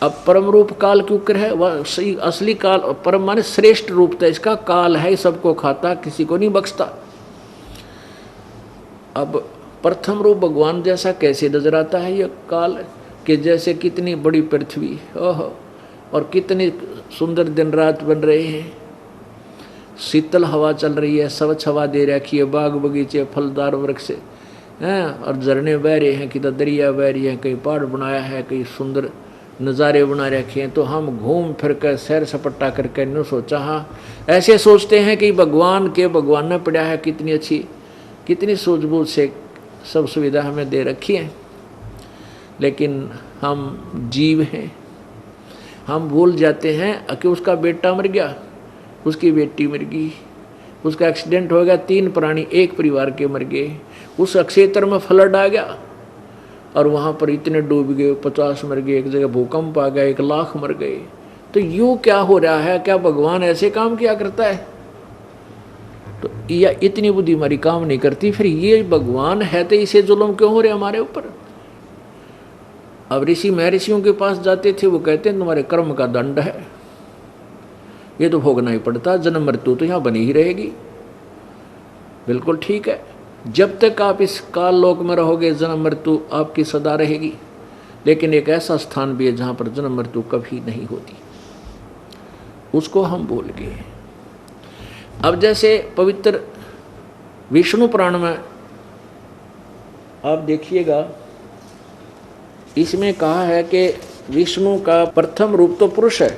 अब परम रूप काल क्यों कर है? वह सही असली काल, परम माने श्रेष्ठ रूप था इसका, काल है, सबको खाता, किसी को नहीं बख्शता। अब प्रथम रूप भगवान जैसा कैसे नजर आता है ये काल, कि जैसे कितनी बड़ी पृथ्वी, ओहो, और कितनी सुंदर दिन रात बन रहे हैं, शीतल हवा चल रही है, स्वच्छ हवा दे रखी है, बाग बगीचे फलदार वृक्ष हैं, और झरने बह रहे हैं, किधर दरिया बह रही है, कहीं पहाड़ बनाया है, कहीं सुंदर नज़ारे बना रखे हैं। तो हम घूम फिर कर सैर सपट्टा करके न सोचा, हाँ ऐसे सोचते हैं कि भगवान ने पड़ा है, कितनी अच्छी, कितनी सूझबूझ से सब सुविधा हमें दे रखी है। लेकिन हम जीव हैं, हम भूल जाते हैं कि उसका बेटा मर गया, उसकी बेटी मर गई, उसका एक्सीडेंट हो गया, 3 प्राणी एक परिवार के मर गए, उस क्षेत्र में फ्लड आ गया और वहाँ पर इतने डूब गए, 50 मर गए, एक जगह भूकंप आ गया, 1 लाख मर गए। तो यूँ क्या हो रहा है? क्या भगवान ऐसे काम किया करता है? तो या इतनी बुद्धि हमारी काम नहीं करती, फिर ये भगवान है तो इसे जुल्म क्यों हो रहे हमारे ऊपर? अब ऋषि महर्षियों के पास जाते थे, वो कहते हैं तुम्हारे कर्म का दंड है, ये तो भोगना ही पड़ता, जन्म मृत्यु तो यहाँ बनी ही रहेगी। बिल्कुल ठीक है, जब तक आप इस काल लोक में रहोगे जन्म मृत्यु आपकी सदा रहेगी, लेकिन एक ऐसा स्थान भी है जहाँ पर जन्म मृत्यु कभी नहीं होती, उसको हम भूल गए। अब जैसे पवित्र विष्णु पुराण में आप देखिएगा, इसमें कहा है कि विष्णु का प्रथम रूप तो पुरुष है।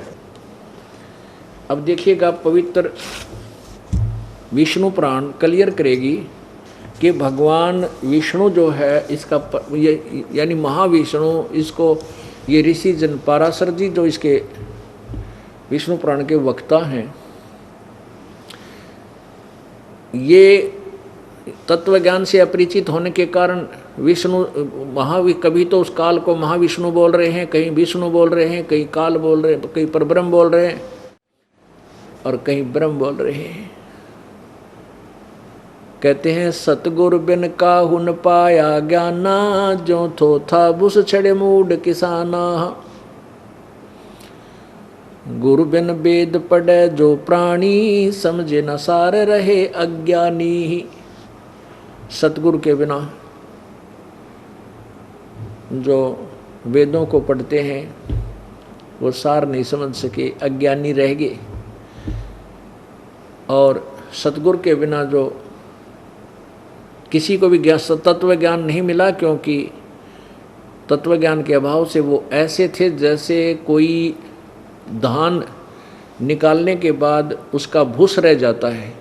अब देखिएगा, पवित्र विष्णु पुराण क्लियर करेगी कि भगवान विष्णु जो है इसका ये यानी महाविष्णु, इसको ये ऋषि जन पाराशर जी जो इसके विष्णु पुराण के वक्ता हैं, ये तत्व ज्ञान से अपरिचित होने के कारण विष्णु कभी तो उस काल को महाविष्णु बोल रहे हैं, कहीं विष्णु बोल रहे हैं, कहीं काल बोल रहे हैं, कहीं परब्रह्म बोल रहे हैं और कहीं ब्रह्म बोल रहे हैं। कहते हैं सतगुर बिन काहू न पाया ज्ञाना, जो थो था बुस छड़े मूड किसाना। गुरु बिन वेद पढ़े जो प्राणी, समझे न सार रहे अज्ञानी। सतगुरु के बिना जो वेदों को पढ़ते हैं वो सार नहीं समझ सके, अज्ञानी रह गए। और सतगुरु के बिना जो किसी को भी तत्व ज्ञान नहीं मिला, क्योंकि तत्व ज्ञान के अभाव से वो ऐसे थे जैसे कोई धान निकालने के बाद उसका भूस रह जाता है,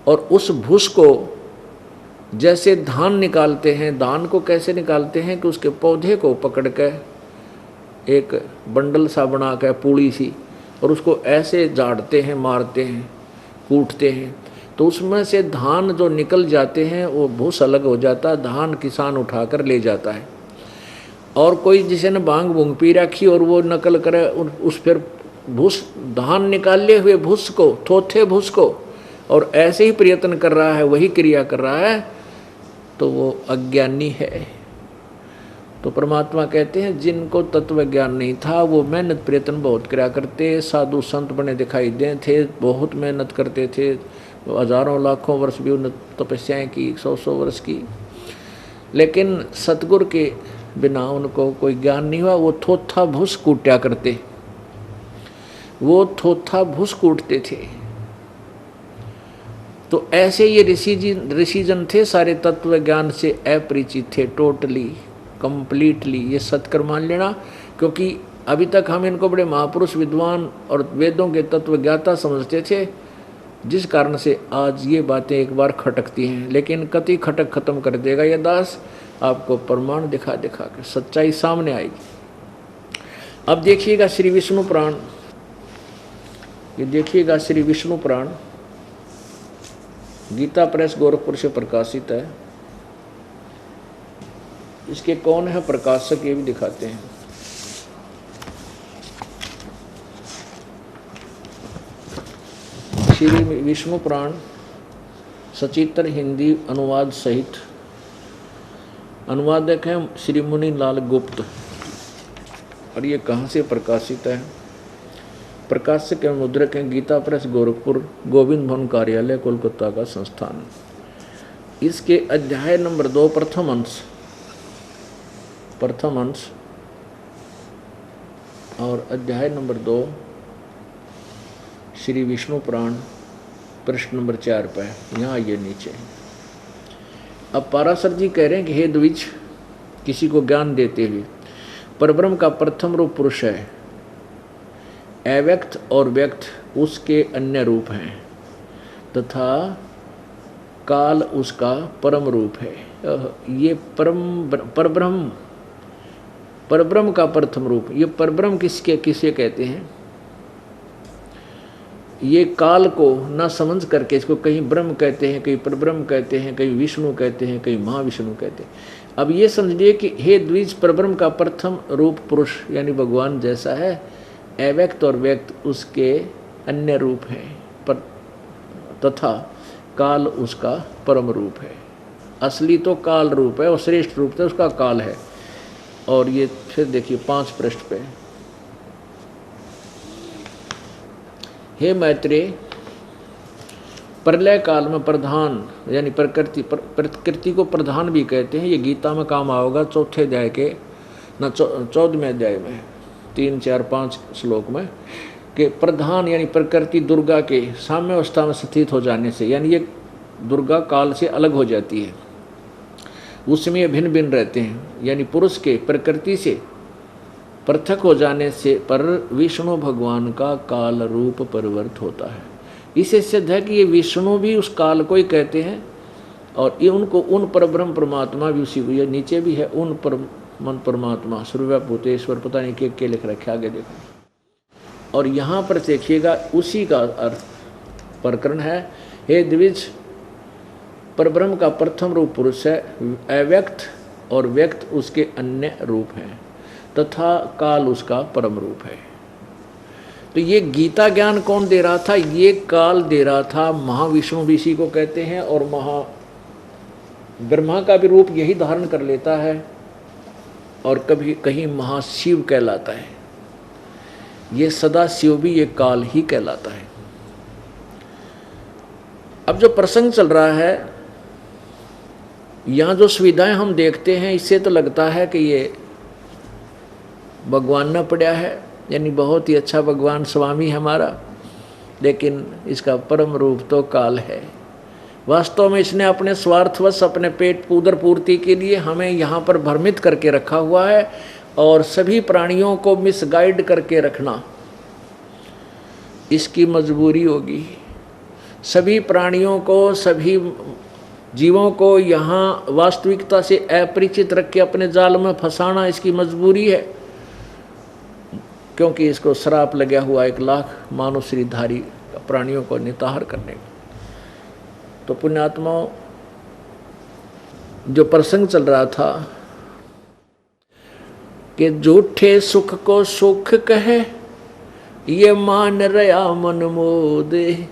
और उस भूस को जैसे धान निकालते हैं, धान को कैसे निकालते हैं कि उसके पौधे को पकड़ कर एक बंडल सा बना कर पूड़ी सी, और उसको ऐसे झाड़ते हैं, मारते हैं, कूटते हैं, तो उसमें से धान जो निकल जाते हैं वो भूस अलग हो जाता है, धान किसान उठाकर ले जाता है। और कोई जिसे न भांग भूंग पी रखी और वो नकल करे उस फिर भूस, धान निकाले हुए भूस को, थोथे भूस को, और ऐसे ही प्रयत्न कर रहा है, वही क्रिया कर रहा है, तो वो अज्ञानी है। तो परमात्मा कहते हैं जिनको तत्व ज्ञान नहीं था वो मेहनत प्रयत्न बहुत किया करते, साधु संत बने दिखाई दे थे, बहुत मेहनत करते थे, हजारों लाखों वर्ष भी उन्होंने तपस्याएं की, 100 वर्ष की, लेकिन सतगुरु के बिना उनको कोई ज्ञान नहीं हुआ। वो थोथा भूस कूटा करते, वो थोथा भूस कूटते थे। तो ऐसे ये ऋषिजन थे, सारे तत्व ज्ञान से अपरिचित थे, टोटली कंप्लीटली। ये सत्कर मान लेना, क्योंकि अभी तक हम इनको बड़े महापुरुष, विद्वान और वेदों के तत्व ज्ञाता समझते थे, जिस कारण से आज ये बातें एक बार खटकती हैं, लेकिन कति खटक खत्म कर देगा यह दास। आपको प्रमाण दिखा दिखा के सच्चाई सामने आएगी। अब देखिएगा श्री विष्णु पुराण, ये देखिएगा श्री विष्णु पुराण गीता प्रेस गोरखपुर से प्रकाशित है। इसके कौन है प्रकाशक ये भी दिखाते हैं। श्री विष्णु पुराण सचित्र हिंदी अनुवाद सहित, अनुवादक हैं श्री मुनि लाल गुप्त। और ये कहाँ से प्रकाशित है? प्रकाशक एवं मुद्रक हैं गीता प्रेस गोरखपुर, गोविंद भवन कार्यालय कोलकाता का संस्थान। इसके अध्याय नंबर 2 प्रथम अंश और अध्याय नंबर 2 श्री विष्णु पुराण प्रश्न नंबर 4 पे, यहाँ ये नीचे। अब पाराशर जी कह रहे हैं कि हे द्विज, किसी को ज्ञान देते हुए, परब्रह्म का प्रथम रूप पुरुष है, अव्यक्त और व्यक्त उसके अन्य रूप हैं, तथा काल उसका परम रूप है। ये परब्रह्म का प्रथम रूप। ये परब्रह्म किसे कहते हैं? ये काल को न समझ करके इसको कहीं ब्रह्म कहते हैं, कहीं परब्रह्म कहते हैं, कहीं विष्णु कहते हैं, कहीं महाविष्णु कहते हैं। अब ये समझिए कि हे द्विज, परब्रह्म का प्रथम रूप पुरुष यानी भगवान जैसा है, अव्यक्त और व्यक्त उसके अन्य रूप हैं, तथा काल उसका परम रूप है। असली तो काल रूप है और श्रेष्ठ रूप तो उसका काल है। और ये फिर देखिए 5 पृष्ठ पे, हे मैत्रेय, प्रलय काल में प्रधान यानी प्रकृति को प्रधान भी कहते हैं। ये गीता में काम आओगा 4 अध्याय के न 14वें अध्याय में 3, 4, 5 श्लोक में, कि प्रधान यानी प्रकृति दुर्गा के साम्य अवस्था में स्थित हो जाने से, यानी ये दुर्गा काल से अलग हो जाती है, उसमें ये भिन्न भिन्न रहते हैं। यानी पुरुष के प्रकृति से पृथक हो जाने से पर विष्णु भगवान का काल रूप परिवर्त होता है। इससे सिद्ध है कि ये विष्णु भी उस काल को ही कहते हैं, और ये उनको उन परब्रह्म परमात्मा भी उसी को, ये नीचे भी है उन मन परमात्मा सर्वभूतेश्वर, पता नहीं के लिख रखे, आगे देखो। और यहाँ पर देखिएगा उसी का अर्थ प्रकरण है, हे द्विज, परब्रह्म का प्रथम रूप पुरुष है, अव्यक्त और व्यक्त उसके अन्य रूप हैं, तथा काल उसका परम रूप है। तो ये गीता ज्ञान कौन दे रहा था? ये काल दे रहा था। महाविष्णु भी इसी को कहते हैं, और ब्रह्मा का भी रूप यही धारण कर लेता है, और कभी कहीं महाशिव कहलाता है। ये सदा शिव भी ये काल ही कहलाता है। अब जो प्रसंग चल रहा है, यहाँ जो सुविधाएं हम देखते हैं, इससे तो लगता है कि ये भगवान न पड़ा है, यानी बहुत ही अच्छा भगवान स्वामी हमारा, लेकिन इसका परम रूप तो काल है। वास्तव में इसने अपने स्वार्थवश, अपने पेट उदर पूर्ति के लिए हमें यहाँ पर भ्रमित करके रखा हुआ है, और सभी प्राणियों को मिसगाइड करके रखना इसकी मजबूरी होगी। सभी प्राणियों को, सभी जीवों को यहाँ वास्तविकता से अपरिचित रख के अपने जाल में फंसाना इसकी मजबूरी है, क्योंकि इसको श्राप लगा हुआ 1 लाख मानव श्रीधारी प्राणियों को निताहार करने का। तो पुण्यात्माओं, जो प्रसंग चल रहा था कि झूठे सुख को सुख कहे, ये मान रया मन मोदे,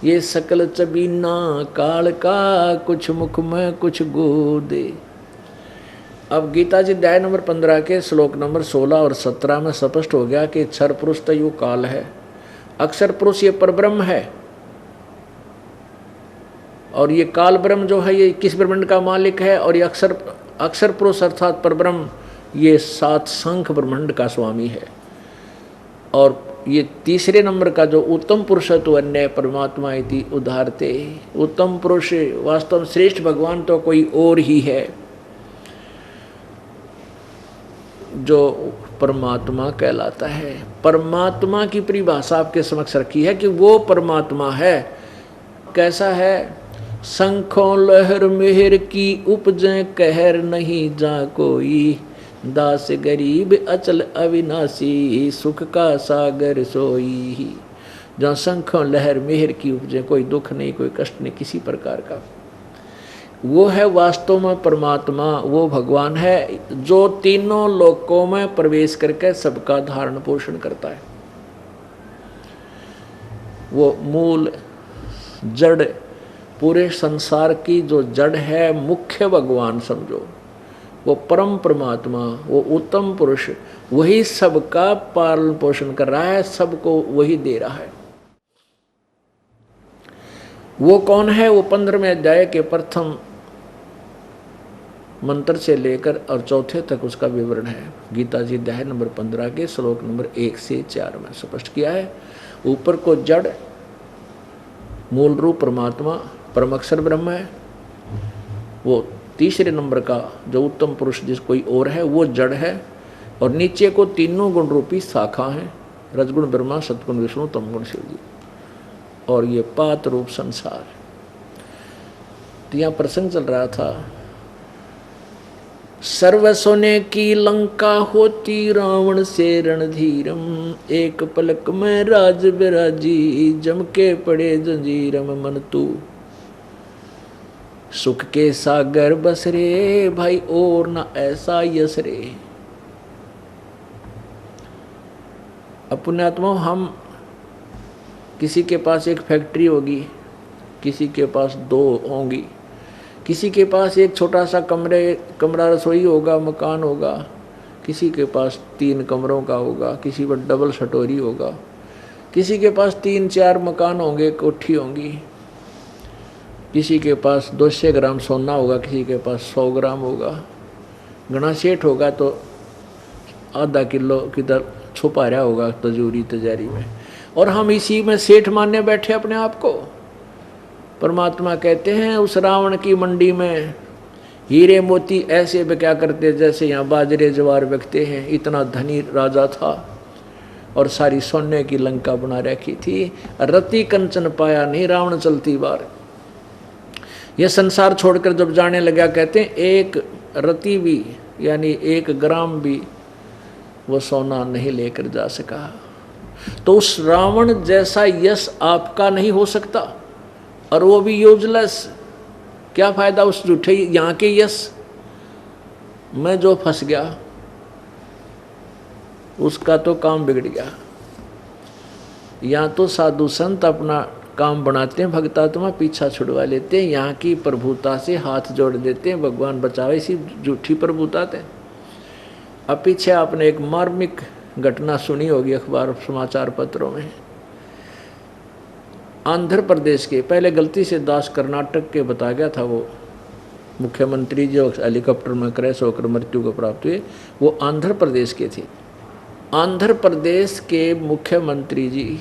ये सकल चबीना काल का, कुछ मुख में कुछ गोदे। अब गीता जी अध्याय नंबर 15 के श्लोक नंबर 16 और 17 में स्पष्ट हो गया कि क्षर पुरुष तो यू काल है, अक्षर पुरुष ये परब्रह्म है, और ये काल ब्रह्म जो है ये किस ब्रह्मांड का मालिक है, और ये अक्षर पुरुष अर्थात परब्रह्म ये 7 संख्य ब्रह्मांड का स्वामी है। और ये तीसरे नंबर का जो उत्तम पुरुष है तो अन्य परमात्मा इति उदाहरते, उत्तम पुरुष वास्तव में श्रेष्ठ भगवान तो कोई और ही है, जो परमात्मा कहलाता है। परमात्मा की परिभाषा आपके समक्ष रखी है कि वो परमात्मा है। कैसा है? शंखों लहर मेहर की उपजे, कहर नहीं जा कोई, दास गरीब अचल अविनाशी, सुख का सागर सोई। जहाँ शंखों लहर मेहर की उपजे, कोई दुख नहीं, कोई कष्ट नहीं किसी प्रकार का, वो है वास्तव में परमात्मा। वो भगवान है जो तीनों लोकों में प्रवेश करके सबका धारण पोषण करता है। वो मूल जड़, पूरे संसार की जो जड़ है, मुख्य भगवान समझो, वो परम परमात्मा, वो उत्तम पुरुष, वही सबका पालन पोषण कर रहा है, सबको वही दे रहा है। वो कौन है? वो 15वें अध्याय के प्रथम मंत्र से लेकर और चौथे तक उसका विवरण है। गीता जी अध्याय नंबर 15 के श्लोक नंबर 1 से 4 में स्पष्ट किया है। ऊपर को जड़, मूल रूप परमात्मा, परम अक्षर ब्रह्म है। वो तीसरे नंबर का जो उत्तम पुरुष जिस कोई और है वो जड़ है, और नीचे को तीनों गुण रूपी शाखा है, रजगुण ब्रह्मा, सतगुण विष्णु, तमगुण शिव जी, और ये पात रूप संसार। तो यहाँ प्रसंग चल रहा था, सर्व सोने की लंका होती रावण से रणधीरम, एक पलक में राज बिराजी, जम के पड़े जंजीरम मन तू, सुख के सागर बस रे भाई और न ऐसा यस रे। पुण्यात्मा, हम किसी के पास एक फैक्ट्री होगी, किसी के पास 2 होंगी, किसी के पास एक छोटा सा कमरा रसोई होगा, मकान होगा, किसी के पास 3 कमरों का होगा, किसी पर डबल सटोरी होगा, किसी के पास 3-4 मकान होंगे, कोठी होंगी, किसी के पास 200 ग्राम सोना होगा, किसी के पास 100 ग्राम होगा। घना सेठ होगा तो आधा किलो किधर छुपा रहा होगा तिजारी में, और हम इसी में सेठ मानने बैठे अपने आप को। परमात्मा कहते हैं उस रावण की मंडी में हीरे मोती ऐसे बिका करते जैसे यहाँ बाजरे ज्वार बिकते हैं। इतना धनी राजा था और सारी सोने की लंका बना रखी थी। रति कंचन पाया नहीं रावण चलती बार। यह संसार छोड़कर जब जाने लगा, कहते हैं एक रति भी यानी 1 ग्राम भी वो सोना नहीं लेकर जा सका। तो उस रावण जैसा यश आपका नहीं हो सकता, और वो भी यूजलेस। क्या फायदा उस झूठे यहाँ के यश में जो फंस गया, उसका तो काम बिगड़ गया। यहाँ तो साधु संत अपना काम बनाते हैं, भक्तात्मा पीछा छुड़वा लेते हैं, यहाँ की प्रभुता से हाथ जोड़ देते हैं, भगवान बचावे, इसी झूठी प्रभुता थे। अब पीछे आपने एक मार्मिक घटना सुनी होगी अखबार समाचार पत्रों में। आंध्र प्रदेश के, पहले गलती से दास कर्नाटक के बता गया था, वो मुख्यमंत्री जो हेलीकॉप्टर में क्रैश होकर मृत्यु को प्राप्त हुए, वो आंध्र प्रदेश के थे। आंध्र प्रदेश के मुख्यमंत्री जी,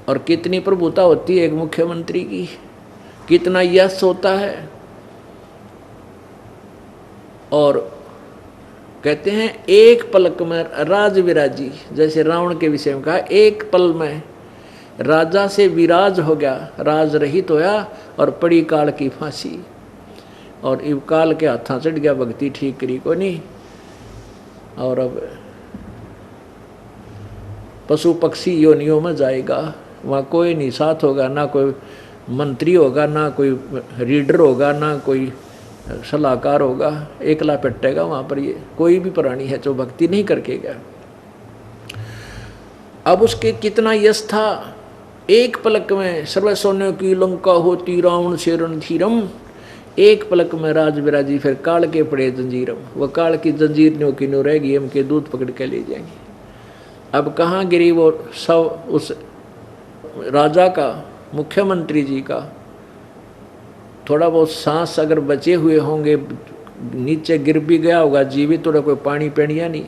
और कितनी प्रभुता होती है एक मुख्यमंत्री की, कितना यश होता है। और कहते हैं एक पलक में राज विराजी, जैसे रावण के विषय में कहा, एक पल में राजा से विराज हो गया, राज रहित होया और पड़ी काल की फांसी। और इब काल के हाथा चढ़ गया, भक्ति ठीक करी को नहीं। और अब पशु पक्षी योनियों में जाएगा, वहाँ कोई नहीं साथ होगा, ना कोई मंत्री होगा, ना कोई रीडर होगा, ना कोई सलाहकार होगा, एकला पिटेगा वहाँ पर। ये कोई भी प्राणी है जो भक्ति नहीं करके गया। अब उसके कितना यश था, एक पलक में सर्व सोने की लंका होती रावण से रणधीरम, एक पलक में राज विराजी, फिर काल के पड़े जंजीरम। वह काल की जंजीर न्यों की न्यों रहेगी, हम के दूध पकड़ के ले जाएंगे। अब कहाँ गिरी वो सब उस राजा का, मुख्यमंत्री जी का। थोड़ा बहुत सांस अगर बचे हुए होंगे, नीचे गिर भी गया होगा जीवित, थोड़ा कोई पानी पेनिया नहीं,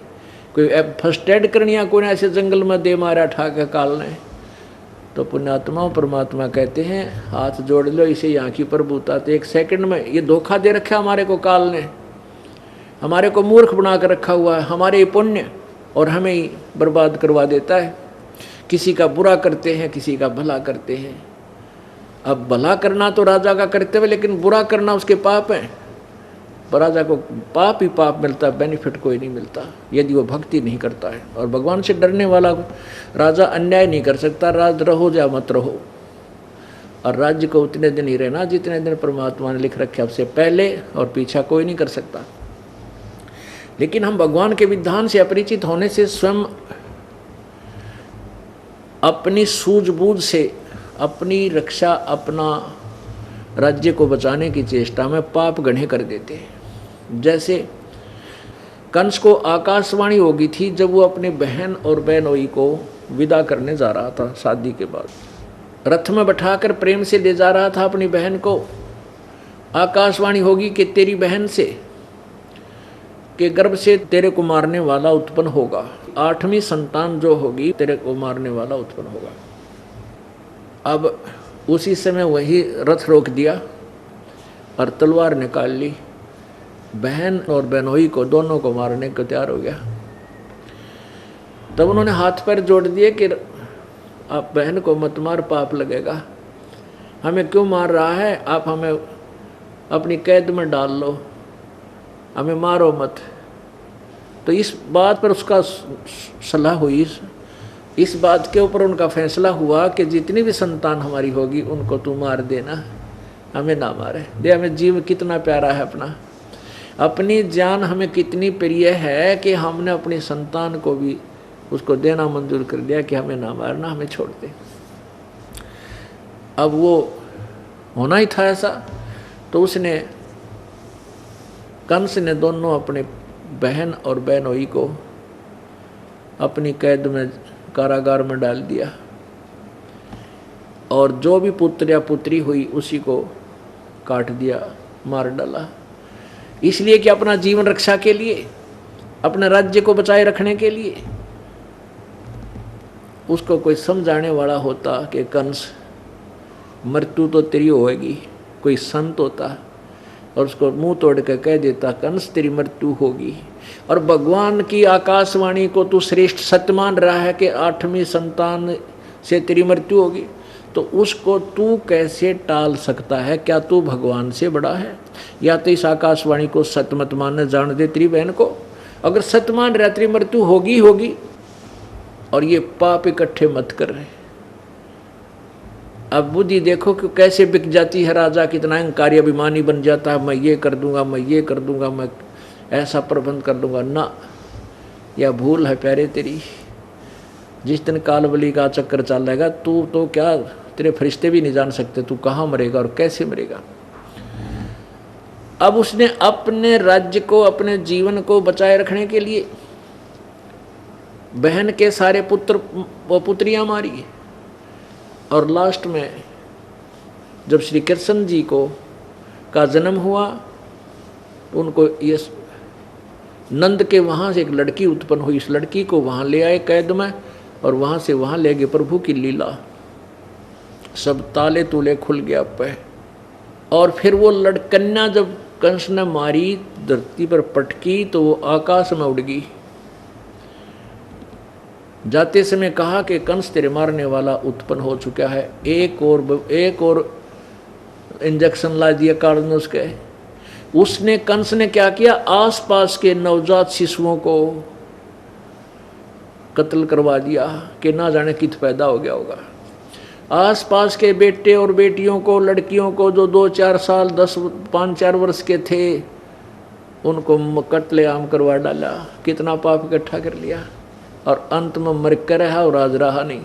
कोई फर्स्ट एड करनिया कोई ऐसे जंगल में दे मारा ठा के काल ने, तो पुण्यात्मा परमात्मा कहते हैं हाथ जोड़ लो, इसे यहाँ की प्रभुता। तो एक सेकंड में ये धोखा दे रखा हमारे को, काल ने हमारे को मूर्ख बना कर रखा हुआ है, हमारे पुण्य, और हमें ही बर्बाद करवा देता है। किसी का बुरा करते हैं, किसी का भला करते हैं। अब भला करना तो राजा का कर्तव्य, लेकिन बुरा करना उसके पाप है। पर राजा को पाप ही पाप मिलता है, बेनिफिट कोई नहीं मिलता यदि वो भक्ति नहीं करता है। और भगवान से डरने वाला राजा अन्याय नहीं कर सकता, राज रहो या मत रहो। और राज्य को उतने दिन ही रहना जितने दिन परमात्मा ने लिख रखे, आपसे पहले और पीछा कोई नहीं कर सकता। लेकिन हम भगवान के विधान से अपरिचित होने से स्वयं अपनी सूझबूझ से अपनी रक्षा, अपना राज्य को बचाने की चेष्टा में पाप गढ़े कर देते हैं। जैसे कंस को आकाशवाणी होगी थी जब वो अपने बहन और बहनोई को विदा करने जा रहा था, शादी के बाद रथ में बैठाकर प्रेम से ले जा रहा था अपनी बहन को। आकाशवाणी होगी कि तेरी बहन से के गर्भ से तेरे को मारने वाला उत्पन्न होगा, 8वीं संतान जो होगी तेरे को मारने वाला उत्पन्न होगा। अब उसी समय वही रथ रोक दिया और तलवार निकाल ली, बहन और बहनोई को दोनों को मारने को तैयार हो गया। तब उन्होंने हाथ पैर जोड़ दिए कि आप बहन को मत मार, पाप लगेगा। हमें क्यों मार रहा है, आप हमें अपनी कैद में डाल लो, हमें मारो मत। तो इस बात पर उसका सलाह हुई, इस बात के ऊपर उनका फैसला हुआ कि जितनी भी संतान हमारी होगी उनको तू मार देना, हमें ना मारे दे। हमें जीव कितना प्यारा है अपना, अपनी जान हमें कितनी प्रिय है कि हमने अपनी संतान को भी उसको देना मंजूर कर दिया कि हमें ना मारना, हमें छोड़ दे। अब वो होना ही था ऐसा, तो उसने कंस ने दोनों अपने बहन और बहनोई को अपनी कैद में, कारागार में डाल दिया, और जो भी पुत्र या पुत्री हुई उसी को काट दिया, मार डाला। इसलिए कि अपना जीवन रक्षा के लिए, अपने राज्य को बचाए रखने के लिए। उसको कोई समझाने वाला होता कि कंस मृत्यु तो तेरी होगी, कोई संत होता और उसको मुंह तोड़ के कह देता कंस तेरी मृत्यु होगी। और भगवान की आकाशवाणी को तू श्रेष्ठ सत्य मान रहा है कि 8वीं संतान से तेरी मृत्यु होगी, तो उसको तू कैसे टाल सकता है? क्या तू भगवान से बड़ा है? या तो इस आकाशवाणी को सत्य मत मानने जान दे तेरी बहन को। अगर सत्य मान रहा तेरी मृत्यु होगी होगी, और ये पाप इकट्ठे मत कर रहे। अब बुद्धि देखो कि कैसे बिक जाती है, राजा कितना अहंकारी अभिमानी बन जाता है, मैं ये कर दूंगा, मैं ये कर दूंगा, मैं ऐसा प्रबंध कर दूंगा। ना, यह भूल है प्यारे तेरी। जिस दिन कालबली का चक्कर चलेगा तू तो क्या, तेरे फरिश्ते भी नहीं जान सकते तू कहाँ मरेगा और कैसे मरेगा। अब उसने अपने राज्य को, अपने जीवन को बचाए रखने के लिए बहन के सारे पुत्र व पुत्रियां मारी। और लास्ट में जब श्री कृष्ण जी को का जन्म हुआ, उनको ये नंद के वहाँ से एक लड़की उत्पन्न हुई। इस लड़की को वहाँ ले आए कैद में, और वहाँ से वहाँ ले गए। प्रभु की लीला, सब ताले तूले खुल गया पे। और फिर वो लड़कन्या जब कंस ने मारी, धरती पर पटकी तो वो आकाश में उड़ गई। जाते समय कहा कि कंस तेरे मारने वाला उत्पन्न हो चुका है, एक और इंजेक्शन ला दिया कार्डनस के। उसने, कंस ने क्या किया, आसपास के नवजात शिशुओं को कत्ल करवा दिया कि ना जाने कित पैदा हो गया होगा। आसपास के बेटे और बेटियों को, लड़कियों को जो 2-4 साल 5-4 वर्ष के थे, उनको कत्लेआम करवा डाला। कितना पाप इकट्ठा कर लिया, और अंत में मर कर रहा और आज रहा नहीं।